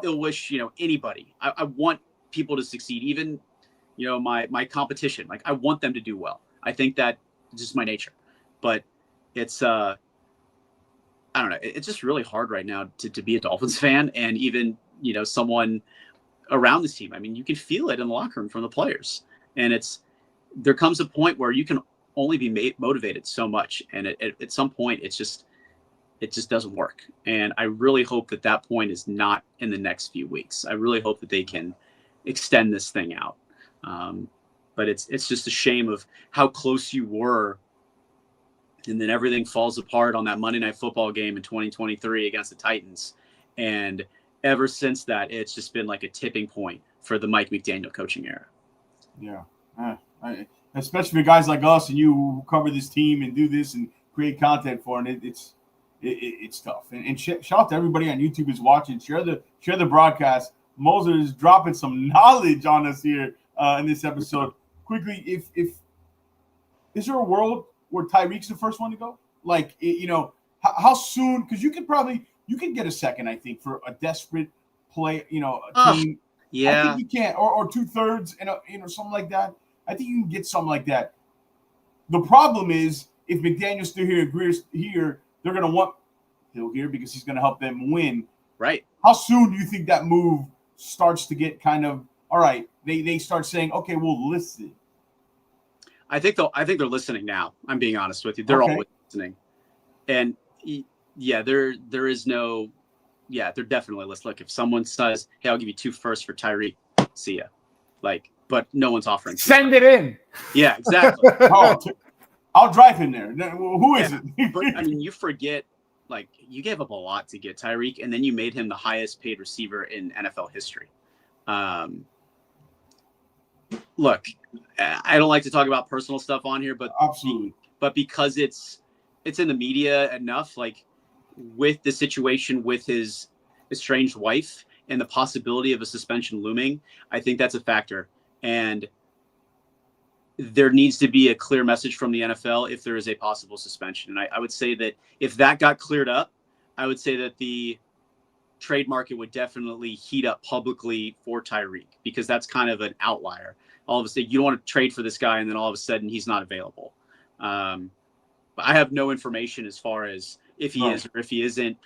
S3: ill wish, anybody. I want people to succeed, even, my competition. Like, I want them to do well. I think that is just my nature. But it's, I don't know. It's just really hard right now to be a Dolphins fan and even, someone around this team. I mean, you can feel it in the locker room from the players. And there comes a point where you can only be motivated so much. And at some point, it just doesn't work. And I really hope that point is not in the next few weeks. I really hope that they can extend this thing out. But it's just a shame of how close you were. And then everything falls apart on that Monday Night Football game in 2023 against the Titans. And ever since that, it's just been like a tipping point for the Mike McDaniel coaching era.
S1: Yeah. Especially for guys like us and you who cover this team and do this and create content for it, it's tough. And shout out to everybody on YouTube who's watching. Share the broadcast. Moser is dropping some knowledge on us here in this episode. Quickly, if is there a world where Tyreek's the first one to go? Like, how soon? Because you can get a second, I think, for a desperate play, a team.
S3: Yeah.
S1: I think you can, or 2/3, and something like that. I think you can get something like that. The problem is if McDaniel's still here, Greer's here, they're going to want Hill here because he's going to help them win.
S3: Right.
S1: How soon do you think that move starts to get kind of, all right, they start saying, okay, we'll listen?
S3: I think they're listening now. I'm being honest with you. They're always listening. And they're definitely listening. Look, if someone says, hey, I'll give you 2 firsts for Tyreek, see ya. Like, but no one's offering.
S2: Send it in.
S3: Yeah, exactly.
S1: I'll drive him there. Who is it?
S3: But I mean, you forget, like, you gave up a lot to get Tyreek, and then you made him the highest paid receiver in NFL history. Look, I don't like to talk about personal stuff on here, but
S1: absolutely.
S3: But because it's in the media enough, like with the situation with his estranged wife and the possibility of a suspension looming, I think that's a factor. And there needs to be a clear message from the NFL if there is a possible suspension. And I would say that if that got cleared up, I would say that the trade market would definitely heat up publicly for Tyreek, because that's kind of an outlier. All of a sudden, you don't want to trade for this guy, and then all of a sudden he's not available. But I have no information as far as if he is or if he isn't.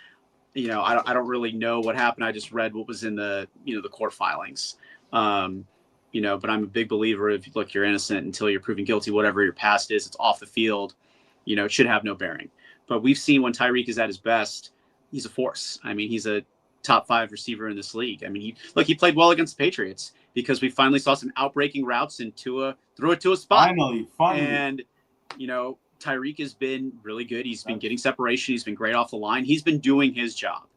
S3: I don't really know what happened. I just read what was in the the court filings. But I'm a big believer of, look, you're innocent until you're proven guilty. Whatever your past is, it's off the field. It should have no bearing. But we've seen when Tyreek is at his best, he's a force. I mean, he's a top 5 receiver in this league. I mean, he played well against the Patriots. because we finally saw some outbreaking routes and Tua threw it to a spot.
S1: Finally.
S3: And, Tyreek has been really good. He's been getting separation. He's been great off the line. He's been doing his job.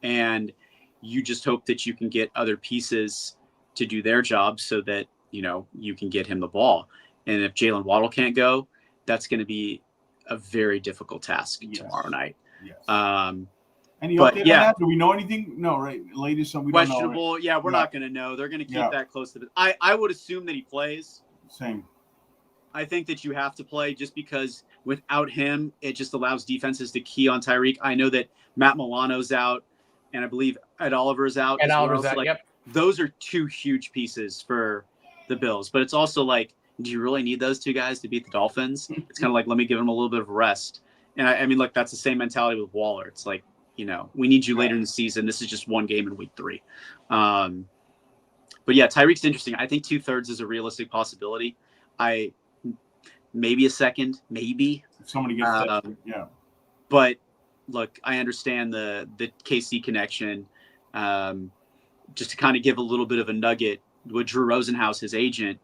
S3: And you just hope that you can get other pieces to do their job so that, you can get him the ball. And if Jalen Waddle can't go, that's going to be a very difficult task tomorrow night.
S1: Yes.
S3: Any
S1: update on that? Do we know anything? No, right? Latest, we
S3: questionable.
S1: Don't know, right?
S3: Yeah, we're not going to know. They're going to keep that close to the. I would assume that he plays.
S1: Same.
S3: I think that you have to play just because without him, it just allows defenses to key on Tyreek. I know that Matt Milano's out, and I believe Ed Oliver's out.
S2: Ed Oliver's out. Yep.
S3: Those are two huge pieces for the Bills, but it's also like, do you really need those two guys to beat the Dolphins? It's kind of like, let me give them a little bit of rest. And I mean, that's the same mentality with Waller. It's like, we need you later in the season. This is just one game in week 3. But yeah, Tyreek's interesting. I think 2/3 is a realistic possibility. Maybe a second, maybe.
S1: If somebody gets
S3: But look, I understand the KC connection. Just to kind of give a little bit of a nugget with Drew Rosenhaus, his agent,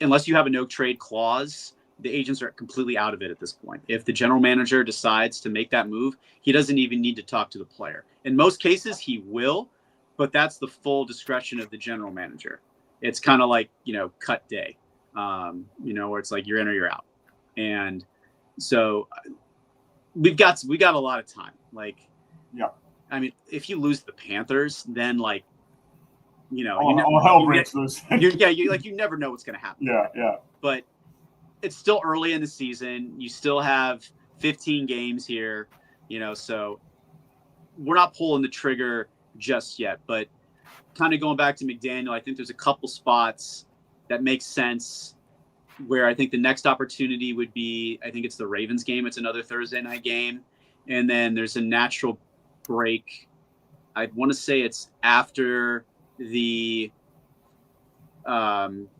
S3: unless you have a no trade clause, the agents are completely out of it at this point. If the general manager decides to make that move, he doesn't even need to talk to the player. In most cases, he will, but that's the full discretion of the general manager. It's kind of like, cut day, where it's like you're in or you're out. And so we got a lot of time. I mean, if you lose the Panthers, then
S1: hell breaks loose.
S3: you never know what's going to happen.
S1: Yeah.
S3: But it's still early in the season. You still have 15 games here, so we're not pulling the trigger just yet. But kind of going back to McDaniel, I think there's a couple spots that make sense where I think the next opportunity would be, I think it's the Ravens game. It's another Thursday night game. And then there's a natural break. I want to say it's after the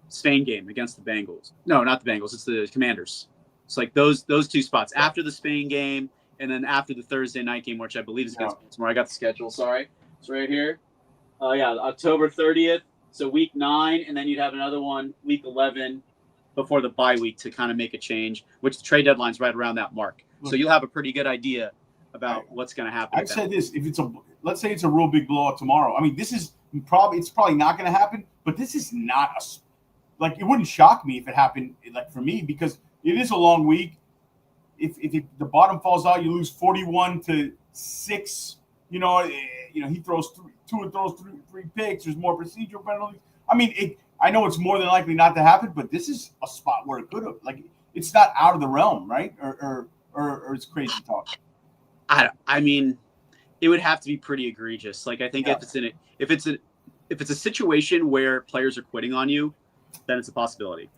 S3: Spain game against the Bengals. No, not the Bengals. It's the Commanders. It's like those two spots after the Spain game and then after the Thursday night game, which I believe is against Baltimore. I got the schedule. Sorry. It's right here. October 30th. So week 9, and then you'd have another one week 11 before the bye week to kind of make a change, which the trade deadline's right around that mark. So you'll have a pretty good idea about what's going to happen.
S1: I'd say this: if let's say it's a real big blowout tomorrow. I mean, it's probably not going to happen, but this is not it wouldn't shock me if it happened for me, because it is a long week. If the bottom falls out, you lose 41-6. He throws three picks. There's more procedural penalties. I mean, I know it's more than likely not to happen, but this is a spot where it could have. It's not out of the realm, right? Or it's crazy talk.
S3: I mean, it would have to be pretty egregious. I think if it's a situation where players are quitting on you, then it's a possibility.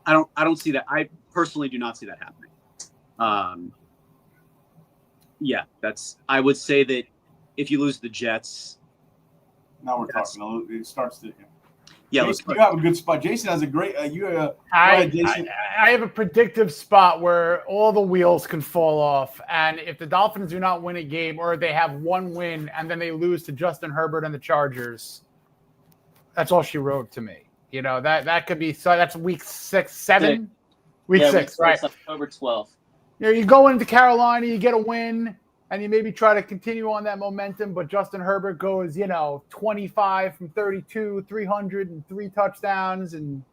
S3: I don't see that. I personally do not see that happening. I would say that if you lose the Jets,
S1: now we're talking. It starts to.
S3: Yeah,
S1: Jason, you have a good spot. Jason has a great.
S2: I have a predictive spot where all the wheels can fall off, and if the Dolphins do not win a game, or they have one win and then they lose to Justin Herbert and the Chargers, that's all she wrote to me. That could be. So that's week 6, 7, week 6, right?
S3: October 12th.
S2: You go into Carolina, you get a win, and you maybe try to continue on that momentum, but Justin Herbert goes, 25 from 32, 300 and 3 touchdowns, and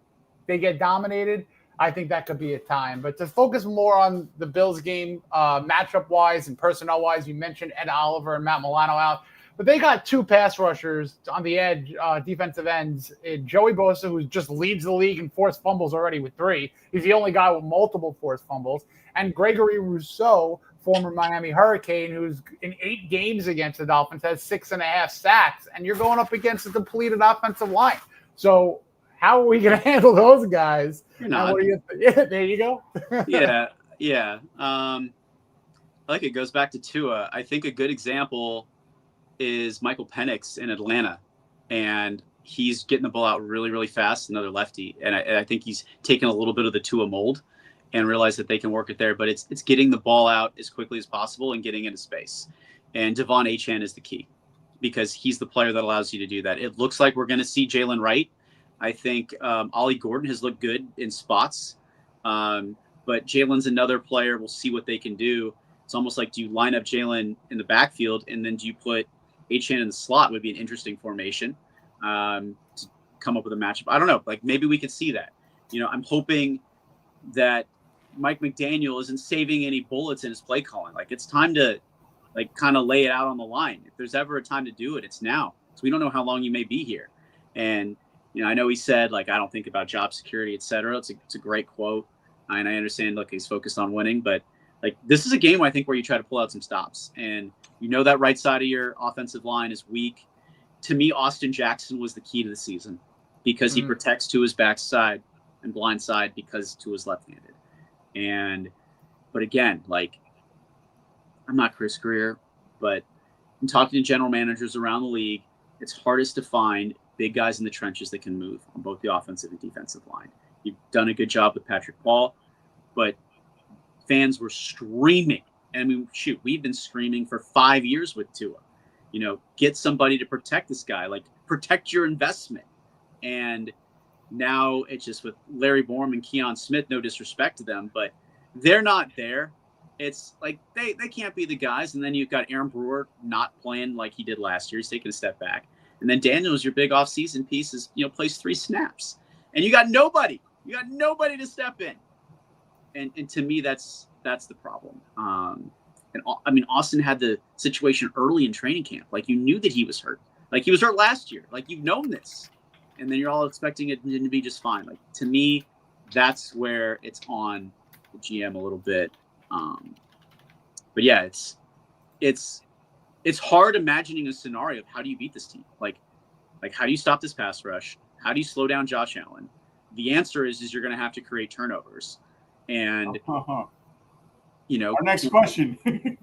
S2: they get dominated. I think that could be a time. But to focus more on the Bills game, matchup-wise and personnel-wise, you mentioned Ed Oliver and Matt Milano out. But they got 2 pass rushers on the edge, defensive ends. Joey Bosa, who just leads the league in forced fumbles already with 3. He's the only guy with multiple forced fumbles. And Gregory Rousseau, former Miami Hurricane, who's in 8 games against the Dolphins, has 6.5 sacks. And you're going up against a depleted offensive line. So how are we going to handle those guys?
S3: You're not.
S2: There you go.
S3: Yeah. It goes back to Tua. I think a good example is Michael Penix in Atlanta, and he's getting the ball out really, really fast, another lefty. And I think he's taken a little bit of the Tua mold and realized that they can work it there, but it's getting the ball out as quickly as possible and getting into space. And Devon Achane is the key. because he's the player that allows you to do that. It looks like we're going to see Jalen Wright. I think Ollie Gordon has looked good in spots. But Jalen's another player. We'll see what they can do. It's almost like, do you line up Jalen in the backfield and then do you put Achane in the slot? Would be an interesting formation to come up with a matchup. I don't know. Like, maybe we could see that. I'm hoping that Mike McDaniel isn't saving any bullets in his play calling. Like, it's time to kind of lay it out on the line. If there's ever a time to do it, it's now. So we don't know how long you may be here. And, I know he said, I don't think about job security, et cetera. It's a great quote. And I understand, he's focused on winning, but this is a game I think where you try to pull out some stops, and that right side of your offensive line is weak. To me, Austin Jackson was the key to the season because he protects Tua's backside and blind side because Tua's left-handed. But again, I'm not Chris Greer, but I'm talking to general managers around the league. It's hardest to find big guys in the trenches that can move on both the offensive and defensive line. You've done a good job with Patrick Ball, but fans were screaming. And we've been screaming for 5 years with Tua. Get somebody to protect this guy, protect your investment. And now it's just with Larry Borom and Keon Smith, no disrespect to them, but they're not there. It's they can't be the guys. And then you've got Aaron Brewer not playing like he did last year. He's taking a step back. And then Daniels, your big offseason piece, is plays 3 snaps. And you got nobody. You got nobody to step in. And to me, that's the problem. Austin had the situation early in training camp. You knew that he was hurt. He was hurt last year. You've known this. And then you're all expecting it to be just fine. To me, that's where it's on the GM a little bit. But yeah, it's hard imagining a scenario of how do you beat this team? How do you stop this pass rush? How do you slow down Josh Allen? The answer is you're going to have to create turnovers. And,
S1: our next question.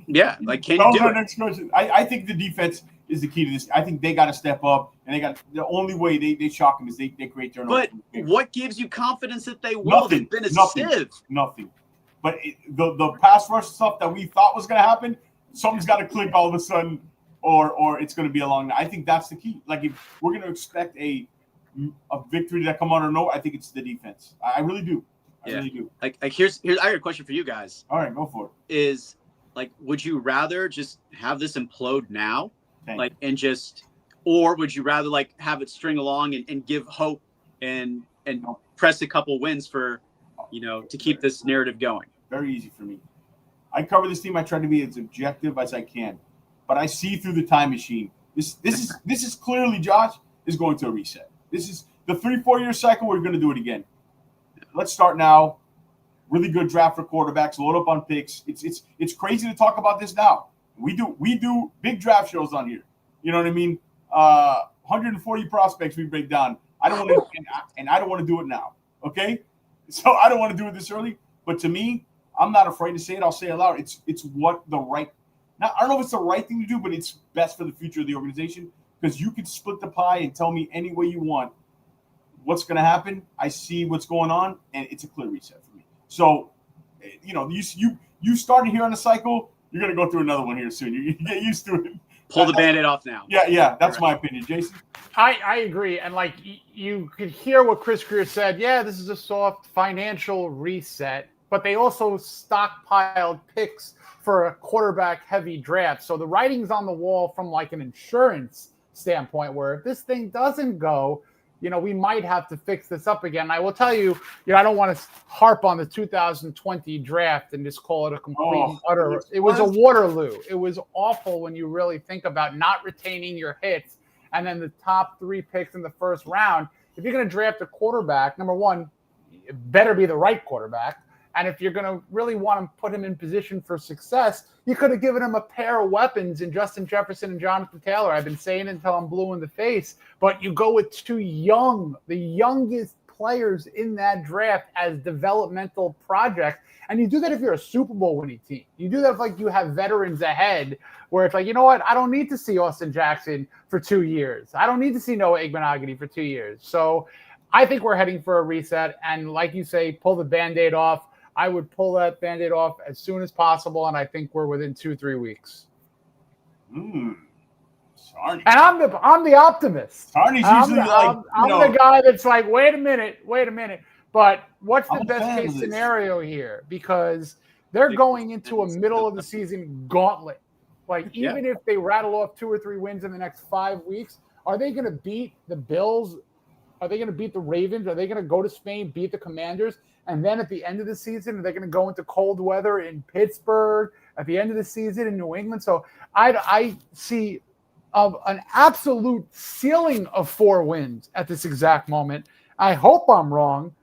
S3: Yeah. Can you do
S1: our
S3: it?
S1: next question. I think the defense is the key to this. I think they got to step up, and the only way they shock them is they create turnovers.
S3: But what gives you confidence that they will?
S1: Nothing.
S3: They've been a sieve.
S1: Nothing. But the pass rush stuff that we thought was going to happen, something's got to click all of a sudden, or it's going to be a long night. I think that's the key. If we're going to expect a victory that come out of nowhere, I think it's the defense. I really do. I really do.
S3: Here's I got a question for you guys.
S1: All right, go for it.
S3: Is would you rather just have this implode now, or would you rather have it string along and give hope and press a couple wins for, to keep this narrative going?
S1: Very easy for me. I cover this team. I try to be as objective as I can, but I see through the time machine. This is clearly, Josh, is going to a reset. This is the 3-4 year cycle. We're going to do it again. Let's start now. Really good draft for quarterbacks. Load up on picks. It's crazy to talk about this now. We do big draft shows on here. You know what I mean? 140 prospects we break down. I don't want to, and I don't want to do it now. Okay, so I don't want to do it this early. But to me, I'm not afraid to say it. I'll say it loud. It's what the right. Now I don't know if it's the right thing to do, but it's best for the future of the organization, because you can split the pie and tell me any way you want what's going to happen. I see what's going on, and it's a clear reset for me. So, you started here on the cycle. You're going to go through another one here soon. You get used to it.
S3: Pull the Band-Aid off now.
S1: Yeah. That's my opinion, Jason.
S2: I agree. And you could hear what Chris Greer said. Yeah, this is a soft financial reset, but they also stockpiled picks for a quarterback-heavy draft. So the writing's on the wall from an insurance standpoint, where if this thing doesn't go, we might have to fix this up again. I will tell you, I don't want to harp on the 2020 draft and just call it a complete utter. It was a Waterloo. It was awful when you really think about not retaining your hits, and then the top 3 picks in the first round. If you're going to draft a quarterback, number one, it better be the right quarterback. And if you're going to really want to put him in position for success, you could have given him a pair of weapons in Justin Jefferson and Jonathan Taylor. I've been saying it until I'm blue in the face, but you go with 2 the youngest players in that draft as developmental projects. And you do that if you're a Super Bowl winning team. You do that if you have veterans ahead, where it's you know what? I don't need to see Austin Jackson for 2 years. I don't need to see Noah Igbenogany for 2 years. So I think we're heading for a reset. And like you say, pull the Band-Aid off. I would pull that Band-Aid off as soon as possible, and I think we're within 2-3 weeks.
S1: Sarney.
S2: And I'm the optimist.
S1: Sarney's usually
S2: I'm the guy that's like, wait a minute. But what's the
S1: I'm a
S2: best
S1: fan
S2: case
S1: of this.
S2: scenario here? Because they're going into a middle of the season gauntlet. Like, even if they rattle off 2 or 3 wins in the next 5 weeks, are they going to beat the Bills? Are they going to beat the Ravens? Are they going to go to Spain, beat the Commanders? And then at the end of the season, are they going to go into cold weather in Pittsburgh? At the end of the season in New England? So I see an absolute ceiling of 4 wins at this exact moment. I hope I'm wrong.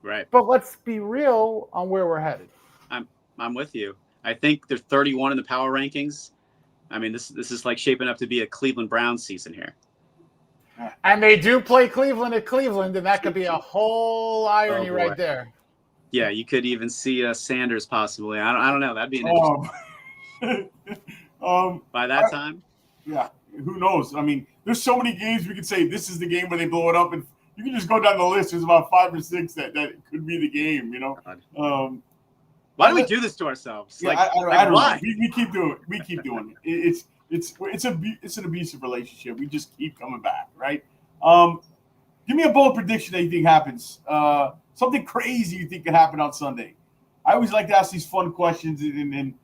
S3: Right.
S2: But let's be real on where we're headed.
S3: I'm with you. I think they're 31 in the power rankings. I mean, this is like shaping up to be a Cleveland Browns season here.
S2: And they do play Cleveland at Cleveland, and that could be a whole irony right there.
S3: Yeah, you could even see Sanders possibly. I don't know. That'd be an interesting. By that time.
S1: Yeah, who knows? I mean, there's so many games we could say this is the game where they blow it up, and you can just go down the list. There's about 5 or 6 that could be the game. You know.
S3: Why do we do this to ourselves?
S1: Yeah, I don't know. We keep doing it. We keep doing it. It's an abusive relationship. We just keep coming back, right? Give me a bold prediction that you think happens. Something crazy you think could happen on Sunday. I always like to ask these fun questions, and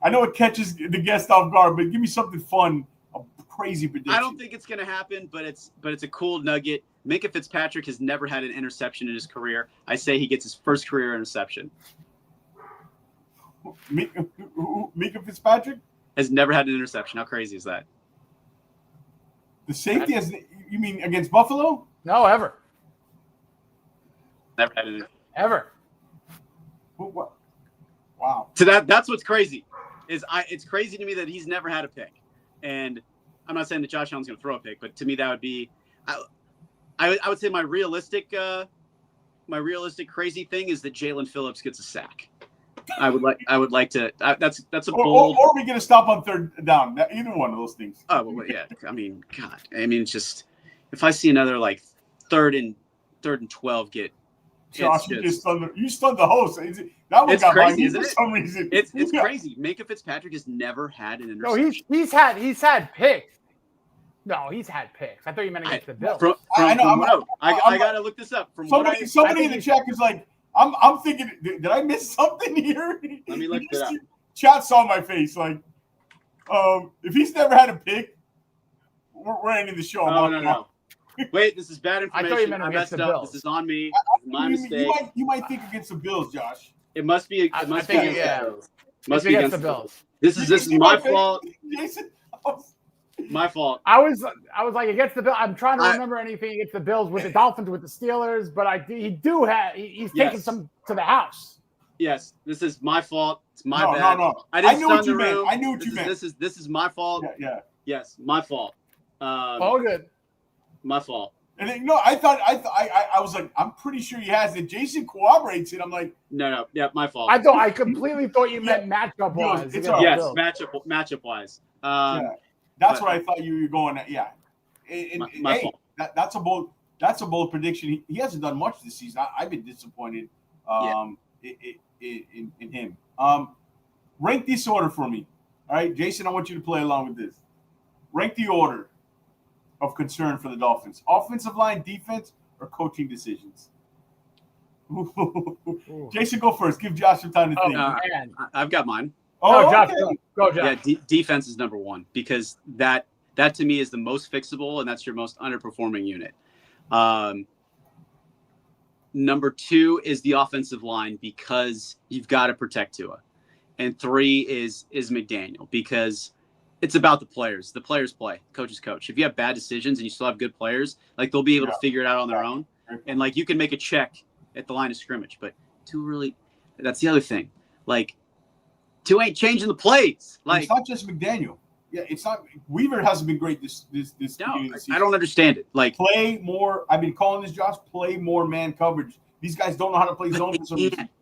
S1: I know it catches the guest off guard, but give me something fun, a crazy prediction.
S3: I don't think it's going to happen, but it's a cool nugget. Minka Fitzpatrick has never had an interception in his career. I say he gets his first career interception.
S1: Minka Fitzpatrick
S3: has never had an interception. How crazy is that?
S1: The safety has. You mean against Buffalo?
S2: No, ever.
S3: Never had an
S2: ever.
S1: What? Wow.
S3: So that's what's crazy. It's crazy to me that he's never had a pick, and I'm not saying that Josh Allen's going to throw a pick, but to me that would be. I would say my realistic crazy thing is that Jalen Phillips gets a sack. I would like to. That's a bold.
S1: Or we get a stop on 3rd down. Either one of those things.
S3: Oh well, yeah. I mean, God. I mean, it's just if I see another like 3rd and 12 get.
S1: Josh, you stunned the host. That one got crazy, isn't it? For some reason.
S3: It's crazy. Minka Fitzpatrick has never had an interception.
S2: No, he's had picks. No, he's had picks. I thought you meant against the Bills.
S3: I gotta look this up.
S1: Somebody in the chat is like. I'm thinking, did I miss something here?
S3: Let me look it up.
S1: Chat saw my face. Like, if he's never had a pick, we're ending the show.
S3: No. Wait, this is bad information.
S2: I thought you meant against the Bills.
S3: This is on me. My mistake.
S1: You might think against the Bills, Josh.
S3: It must be. It must be
S2: against the Bills.
S3: This is my fault.
S1: Jason.
S3: My fault.
S2: I was like against the Bills. I'm trying to remember anything against the Bills with the Dolphins, with the Steelers, but he's taking some to the house.
S3: Yes, this is my fault. It's my bad.
S1: No.
S3: I
S1: knew what you meant. I knew what you meant.
S3: This is my fault.
S1: Yeah.
S3: Yes, my fault.
S2: All good.
S3: My fault.
S1: And then, I was like, I'm pretty sure he has it. Jason corroborates it. I'm like,
S3: no, yeah, my fault.
S2: I completely thought you meant matchup wise.
S3: Yes, matchup wise.
S1: That's what I thought you were going at. Yeah.
S3: My fault.
S1: That's a bold prediction. He hasn't done much this season. I've been disappointed in him. Rank this order for me. All right, Jason, I want you to play along with this. Rank the order of concern for the Dolphins. Offensive line, defense, or coaching decisions? Jason, go first. Give Josh some time to think.
S3: I've got mine.
S2: Josh, go, Josh.
S3: Yeah, defense is number one because that to me is the most fixable, and that's your most underperforming unit. Number 2 is the offensive line because you've got to protect Tua, and 3 is McDaniel because it's about the players. The players play, coaches coach. If you have bad decisions and you still have good players, like they'll be able to figure it out on their own, and like you can make a check at the line of scrimmage. But Tua really, that's the other thing. Like Tua ain't changing the plays. Like
S1: it's not just McDaniel. Yeah, it's not. Weaver hasn't been great this
S3: no, I don't understand it. Like
S1: play more. I've been calling this, Josh. Play more man coverage. These guys don't know how to play zone.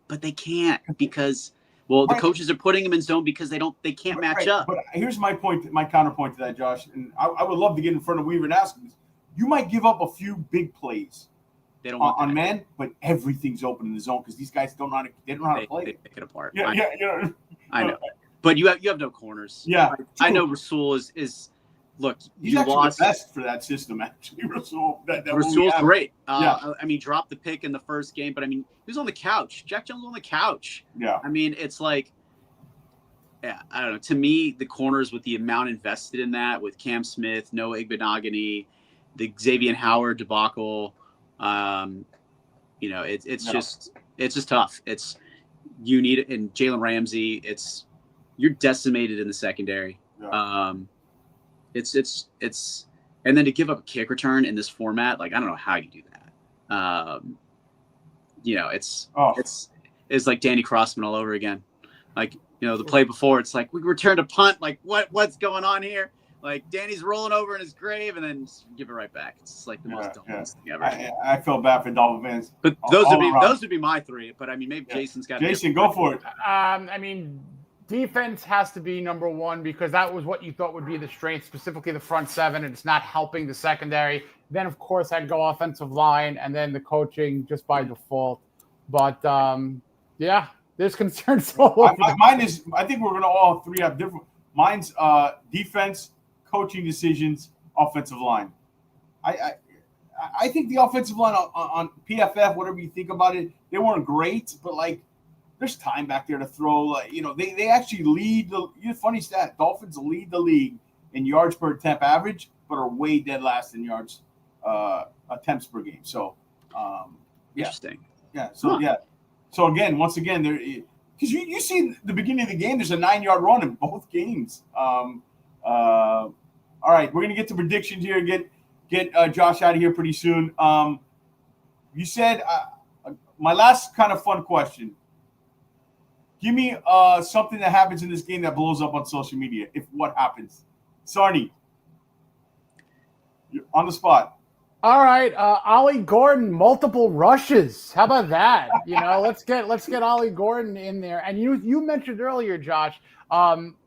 S3: But they can't because the coaches are putting them in zone because they can't match up.
S1: But here's my point. My counterpoint to that, Josh, and I would love to get in front of Weaver and ask him this. You might give up a few big plays.
S3: They don't want
S1: on man, but everything's open in the zone because these guys don't know how to play.
S3: They pick it apart.
S1: Yeah.
S3: I know. But you have no corners.
S1: Yeah.
S3: I know Rasul is look,
S1: he's
S3: you
S1: actually
S3: lost.
S1: the best for that system. Actually, Rasul.
S3: Rasul's great.
S1: Yeah.
S3: I mean, dropped the pick in the first game, but I mean, he was on the couch. Jack Jones was on the couch.
S1: Yeah.
S3: I mean, it's like, yeah, I don't know. To me, the corners with the amount invested in that, with Cam Smith, Noah Igbenogany, the Xavier Howard debacle, it's just tough. It's you need it, and Jalen Ramsey. You're decimated in the secondary.
S1: Yeah.
S3: It's and then to give up a kick return in this format, like I don't know how you do that. It's like Danny Crossman all over again. Like, the play before, it's like we returned a punt. Like what's going on here? Like Danny's rolling over in his grave and then just give it right back. It's just like the most Dolphins thing ever.
S1: I feel bad for Dolphin fans.
S3: But those would be my three. But I mean, maybe Jason's got.
S1: Jason, go for it.
S2: I mean, defense has to be number one because that was what you thought would be the strength, specifically the front seven, and it's not helping the secondary. Then, of course, I'd go offensive line and then the coaching just by default. But, there's concerns all over.
S1: Mine is, I think we're going to all three have different. Mine's defense, coaching decisions, offensive line. I think the offensive line on PFF, whatever you think about it, they weren't great, but like, there's time back there to throw. They actually lead funny stat. Dolphins lead the league in yards per attempt average, but are way dead last in yards attempts per game. So,
S3: interesting.
S1: Yeah. So So once again, there because you see the beginning of the game, there's a 9-yard run in both games. All right, we're gonna get to predictions here. Get Josh out of here pretty soon. You said my last kind of fun question. Give me something that happens in this game that blows up on social media. If what happens, Sarni, you're on the spot.
S2: All right, Ollie Gordon, multiple rushes. How about that? Let's get Ollie Gordon in there. And you mentioned earlier, Josh,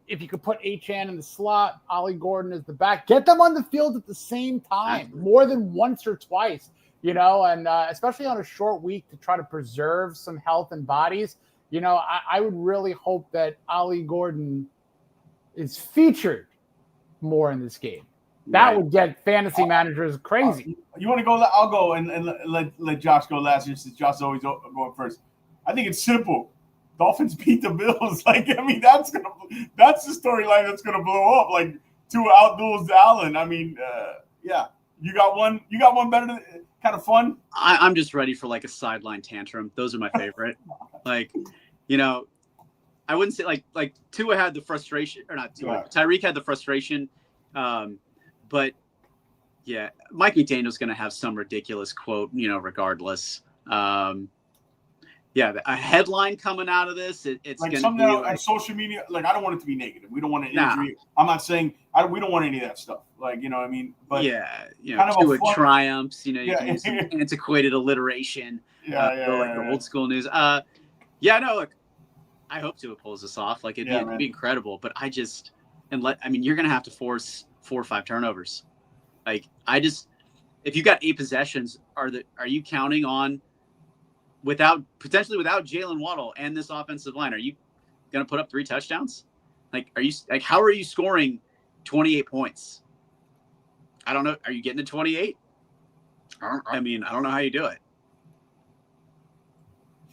S2: if you could put Achane in the slot, Ollie Gordon is the back. Get them on the field at the same time, more than once or twice. And especially on a short week to try to preserve some health and bodies. I would really hope that Ollie Gordon is featured more in this game. That would get fantasy managers crazy.
S1: You want to go? I'll go and let Josh go last year since Josh always going first. I think it's simple. Dolphins beat the Bills. That's the storyline that's gonna blow up. Like two outduels Allen. You got one. You got one better than kind of fun.
S3: I'm just ready for like a sideline tantrum. Those are my favorite. I wouldn't say like Tua had the frustration, or not Tua. Yeah. Tyreek had the frustration. But yeah, Mike McDaniel's going to have some ridiculous quote, regardless. A headline coming out of this, it's
S1: like
S3: going
S1: something
S3: to be
S1: on social media. Like, I don't want it to be negative. We don't want an injury. I'm not saying we don't want any of that stuff. But
S3: Tua triumphs. You can use some antiquated alliteration. The old school news. Look, I hope Tua pulls this off. Like it'd be incredible. But you're going to have to force 4 or 5 turnovers. If you got 8 possessions, are you counting on potentially without Jalen Waddle and this offensive line? Are you going to put up 3 touchdowns? How are you scoring 28 points? I don't know. Are you getting to 28? I don't know how you do it.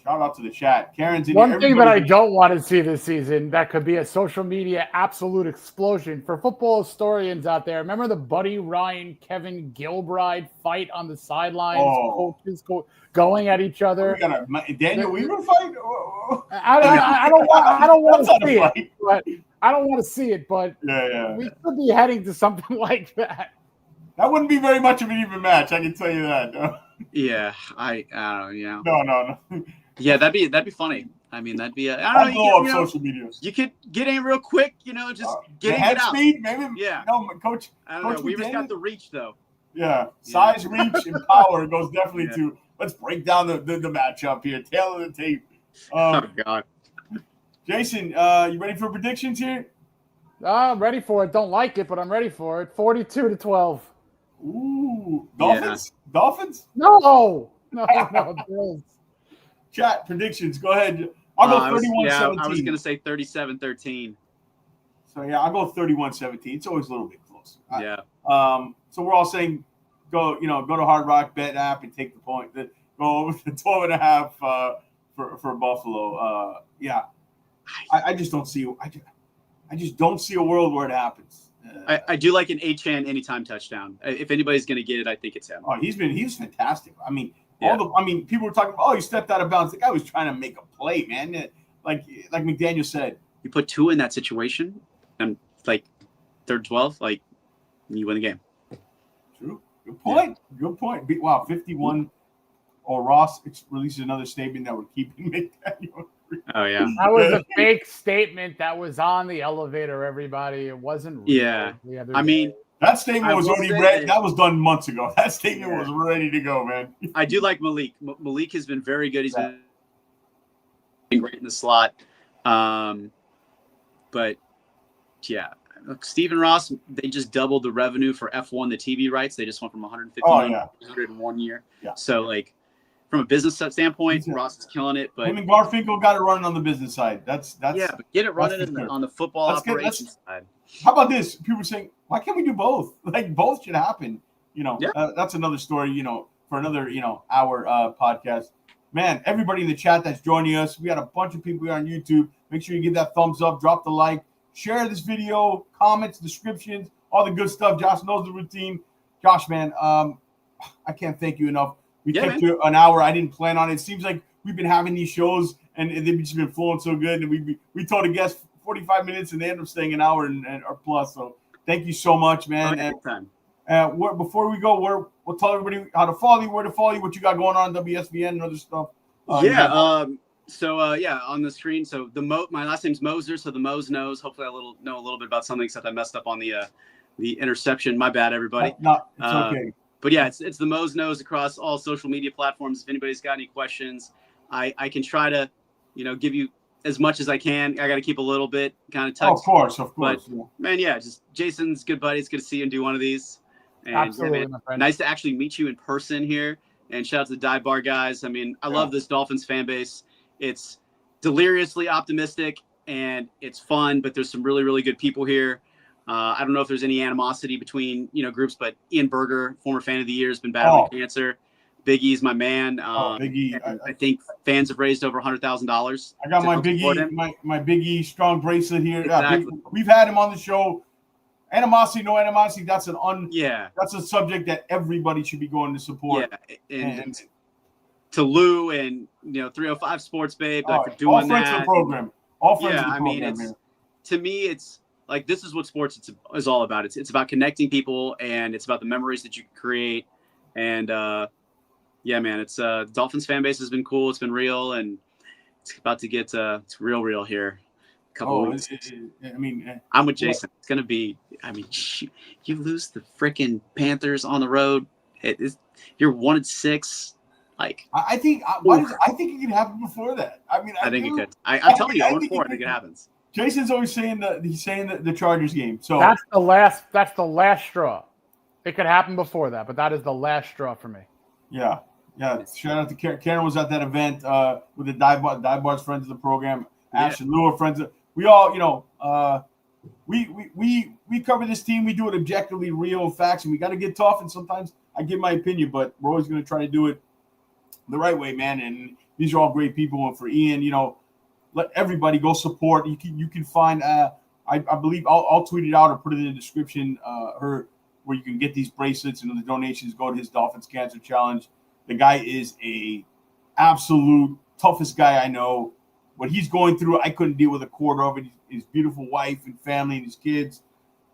S1: Shout out to the chat. Karen's in
S2: One thing that I don't want to see this season that could be a social media absolute explosion for football historians out there. Remember the Buddy Ryan, Kevin Gilbride fight on the sidelines? Coaches going at each other.
S1: We got a Daniel Weaver fight?
S2: I don't want to see it. But I don't want to see it. But we could be heading to something like that.
S1: That wouldn't be very much of an even match. I can tell you that. No?
S3: Yeah,
S1: No.
S3: Yeah, that'd be funny. That'd be
S1: I'll blow up social media.
S3: You could get in real quick, just get
S1: head
S3: out.
S1: Speed, maybe.
S3: Yeah.
S1: No, Coach.
S3: I don't know. Weaver's got the reach though.
S1: Yeah, size, reach, and power goes definitely to. Let's break down the matchup here. Tail of the tape.
S3: Oh God.
S1: Jason, you ready for predictions here?
S2: I'm ready for it. Don't like it, but I'm ready for it. 42-12.
S1: Ooh, Dolphins? Yeah. Dolphins?
S2: No, Bills.
S1: Chat predictions. Go ahead. I'll go 31-17.
S3: I was going to say 37-13.
S1: So I'll go 31-17. It's always a little bit close. close.
S3: Yeah.
S1: So we're all saying go to Hard Rock Bet app and take the point. Go over to 12.5 for Buffalo. Yeah, I just don't see. I just don't see a world where it happens.
S3: I do like an Achane anytime touchdodown. If anybody's going to get it, I think it's him.
S1: Oh, he's fantastic. I mean, people were talking about, oh, he stepped out of bounds. The guy was trying to make a play, man. Like McDaniel said,
S3: you put two in that situation, and like third 12, like you win the game.
S1: True. Good point. Yeah. Good point. Wow, 51. Or Ross releases another statement that we're keeping McDaniel.
S3: Oh yeah,
S2: that was a fake statement that was on the elevator. Everybody, it wasn't real.
S3: Yeah, I mean,
S1: that statement was already ready. That was done months ago. That statement was ready to go, man.
S3: I do like Malik. Malik has been very good. He's been great in the slot. But yeah, Stephen Ross, they just doubled the revenue for F1, the TV rights. They just went from 150 million to 100 in 1 year.
S1: Yeah.
S3: So like, from a business standpoint, Ross is killing it. But
S1: him and Garfinkel got it running on the business side. That's
S3: but get it running on the football operations side.
S1: How about this? People are saying, why can't we do both? Like both should happen. That's another story. For another hour podcast. Man, everybody in the chat that's joining us, we got a bunch of people here on YouTube. Make sure you give that thumbs up, drop the like, share this video, comments, descriptions, all the good stuff. Josh knows the routine. Josh, man, I can't thank you enough. We kept to an hour. I didn't plan on it. It seems like we've been having these shows and they've just been flowing so good. And we told a guest 45 minutes and they end up staying an hour or plus. So thank you so much, man. Before we go, we'll tell everybody how to follow you, where to follow you, what you got going on WSBN and other stuff.
S3: On the screen. So my last name's Moser, so the Mose knows. Hopefully I know a little bit about something, except I messed up on the interception. My bad, everybody.
S1: No, it's okay.
S3: But yeah, it's the Mose knows across all social media platforms. If anybody's got any questions, I can try to, give you as much as I can. I got to keep a little bit kind of touch.
S1: Of course.
S3: But, man, just Jason's good buddy. It's good to see him do one of these. And,
S2: absolutely,
S3: my friend. Nice to actually meet you in person here. And shout out to the Dive Bar guys. I mean, I love this Dolphins fan base. It's deliriously optimistic and it's fun, but there's some really, really good people here. I don't know if there's any animosity between, groups, but Ian Berger, former fan of the year, has been battling cancer. Big E's my man.
S1: Big E.
S3: I think fans have raised over $100,000.
S1: I got my Big E, my Big E strong bracelet here.
S3: Exactly.
S1: We've had him on the show. Animosity, no animosity. That's that's a subject that everybody should be going to support.
S3: Yeah, and to Lou and 305 Sports Babe, for doing
S1: all friends
S3: that.
S1: Of the program. All friends of the program.
S3: I mean, to me, it's like this is what sports is all about. It's about connecting people and it's about the memories that you can create. And man, it's Dolphins fan base has been cool. It's been real, and it's about to get it's real here. Couple weeks. I'm with Jason. It's gonna be. I mean, you lose the freaking Panthers on the road. You're 1-6. Like
S1: I think. I think it could happen before that. I mean,
S3: I think it could. I'm telling you, 1-4. I think it happens.
S1: Jason's always saying the Chargers game. So
S2: that's the last straw. It could happen before that, but that is the last straw for me.
S1: Yeah. Shout out to Karen. Karen was at that event with the Dive Bars friends of the program. Ash and Lou are friends. We all, we cover this team. We do it objectively, real facts, and we got to get tough. And sometimes I give my opinion, but we're always going to try to do it the right way, man. And these are all great people. And for Ian, let everybody go support. You can find. I believe I'll tweet it out or put it in the description. Where you can get these bracelets and the donations go to his Dolphins Cancer Challenge. The guy is a absolute toughest guy I know. What he's going through, I couldn't deal with a quarter of it. His beautiful wife and family and his kids.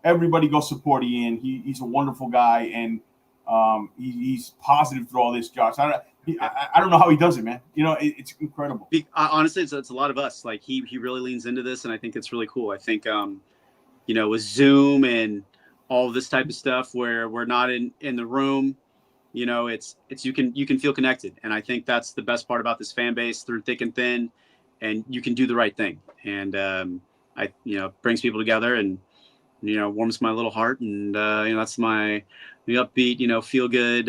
S1: Everybody go support Ian. He's a wonderful guy, and he's positive through all this, Josh. I don't know how he does it, man. It's incredible.
S3: Honestly, it's a lot of us. Like he really leans into this, and I think it's really cool. I think, with Zoom and all of this type of stuff where we're not in the room, it's you can feel connected, and I think that's the best part about this fan base through thick and thin. And you can do the right thing, and brings people together, and warms my little heart, and that's my upbeat, feel good,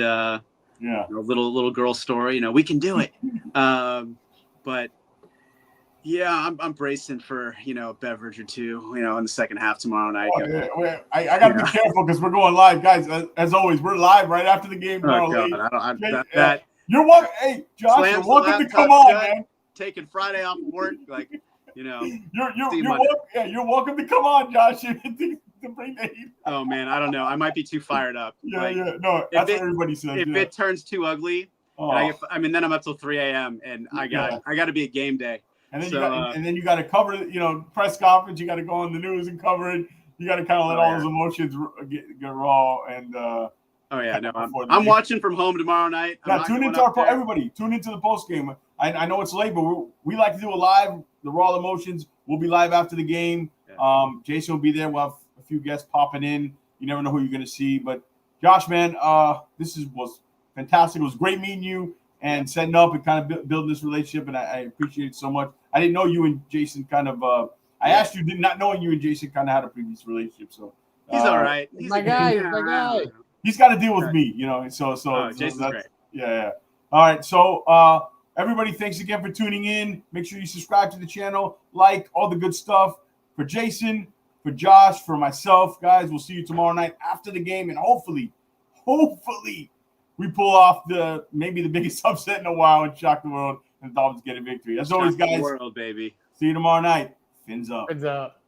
S3: little girl story. We can do it. But Yeah, I'm bracing for a beverage or two, in the second half tomorrow night.
S1: Oh, yeah. Well, I got to be careful because we're going live, guys. As always, we're live right after the game tomorrow.
S3: Oh God, that
S1: you're welcome. Hey, Josh, you're welcome to come on, man.
S3: Taking Friday off of work,
S1: you're welcome to come on, Josh. To bring the heat.
S3: Oh man, I don't know. I might be too fired up.
S1: Yeah. No, that's what everybody says.
S3: If it turns too ugly, then I'm up till 3 a.m. and I got to be a game day.
S1: And then you got to cover, press conference. You got to go on the news and cover it. You got to kind of let all those emotions get raw. And
S3: I'm watching from home tomorrow night.
S1: Now tune into everybody. Tune into the post game. I know it's late, but we like to do a live. The raw emotions. We'll be live after the game. Yeah. Jason will be there. We'll have a few guests popping in. You never know who you're going to see. But Josh, man, was fantastic. It was great meeting you and setting up and kind of building this relationship. And I appreciate it so much. I didn't know you and Jason kind of. I asked you, not knowing you and Jason kind of had a previous relationship. So
S3: he's all right.
S2: He's my guy.
S1: He's got to deal with me, So
S3: Jason's great.
S1: Yeah. All right. So everybody, thanks again for tuning in. Make sure you subscribe to the channel, like all the good stuff. For Jason, for Josh, for myself, guys, we'll see you tomorrow night after the game, and hopefully, we pull off maybe the biggest upset in a while and shock the world, and the Dolphins get a victory. As always, guys.
S3: World, baby.
S1: See you tomorrow night. Fins up.
S2: Fins up.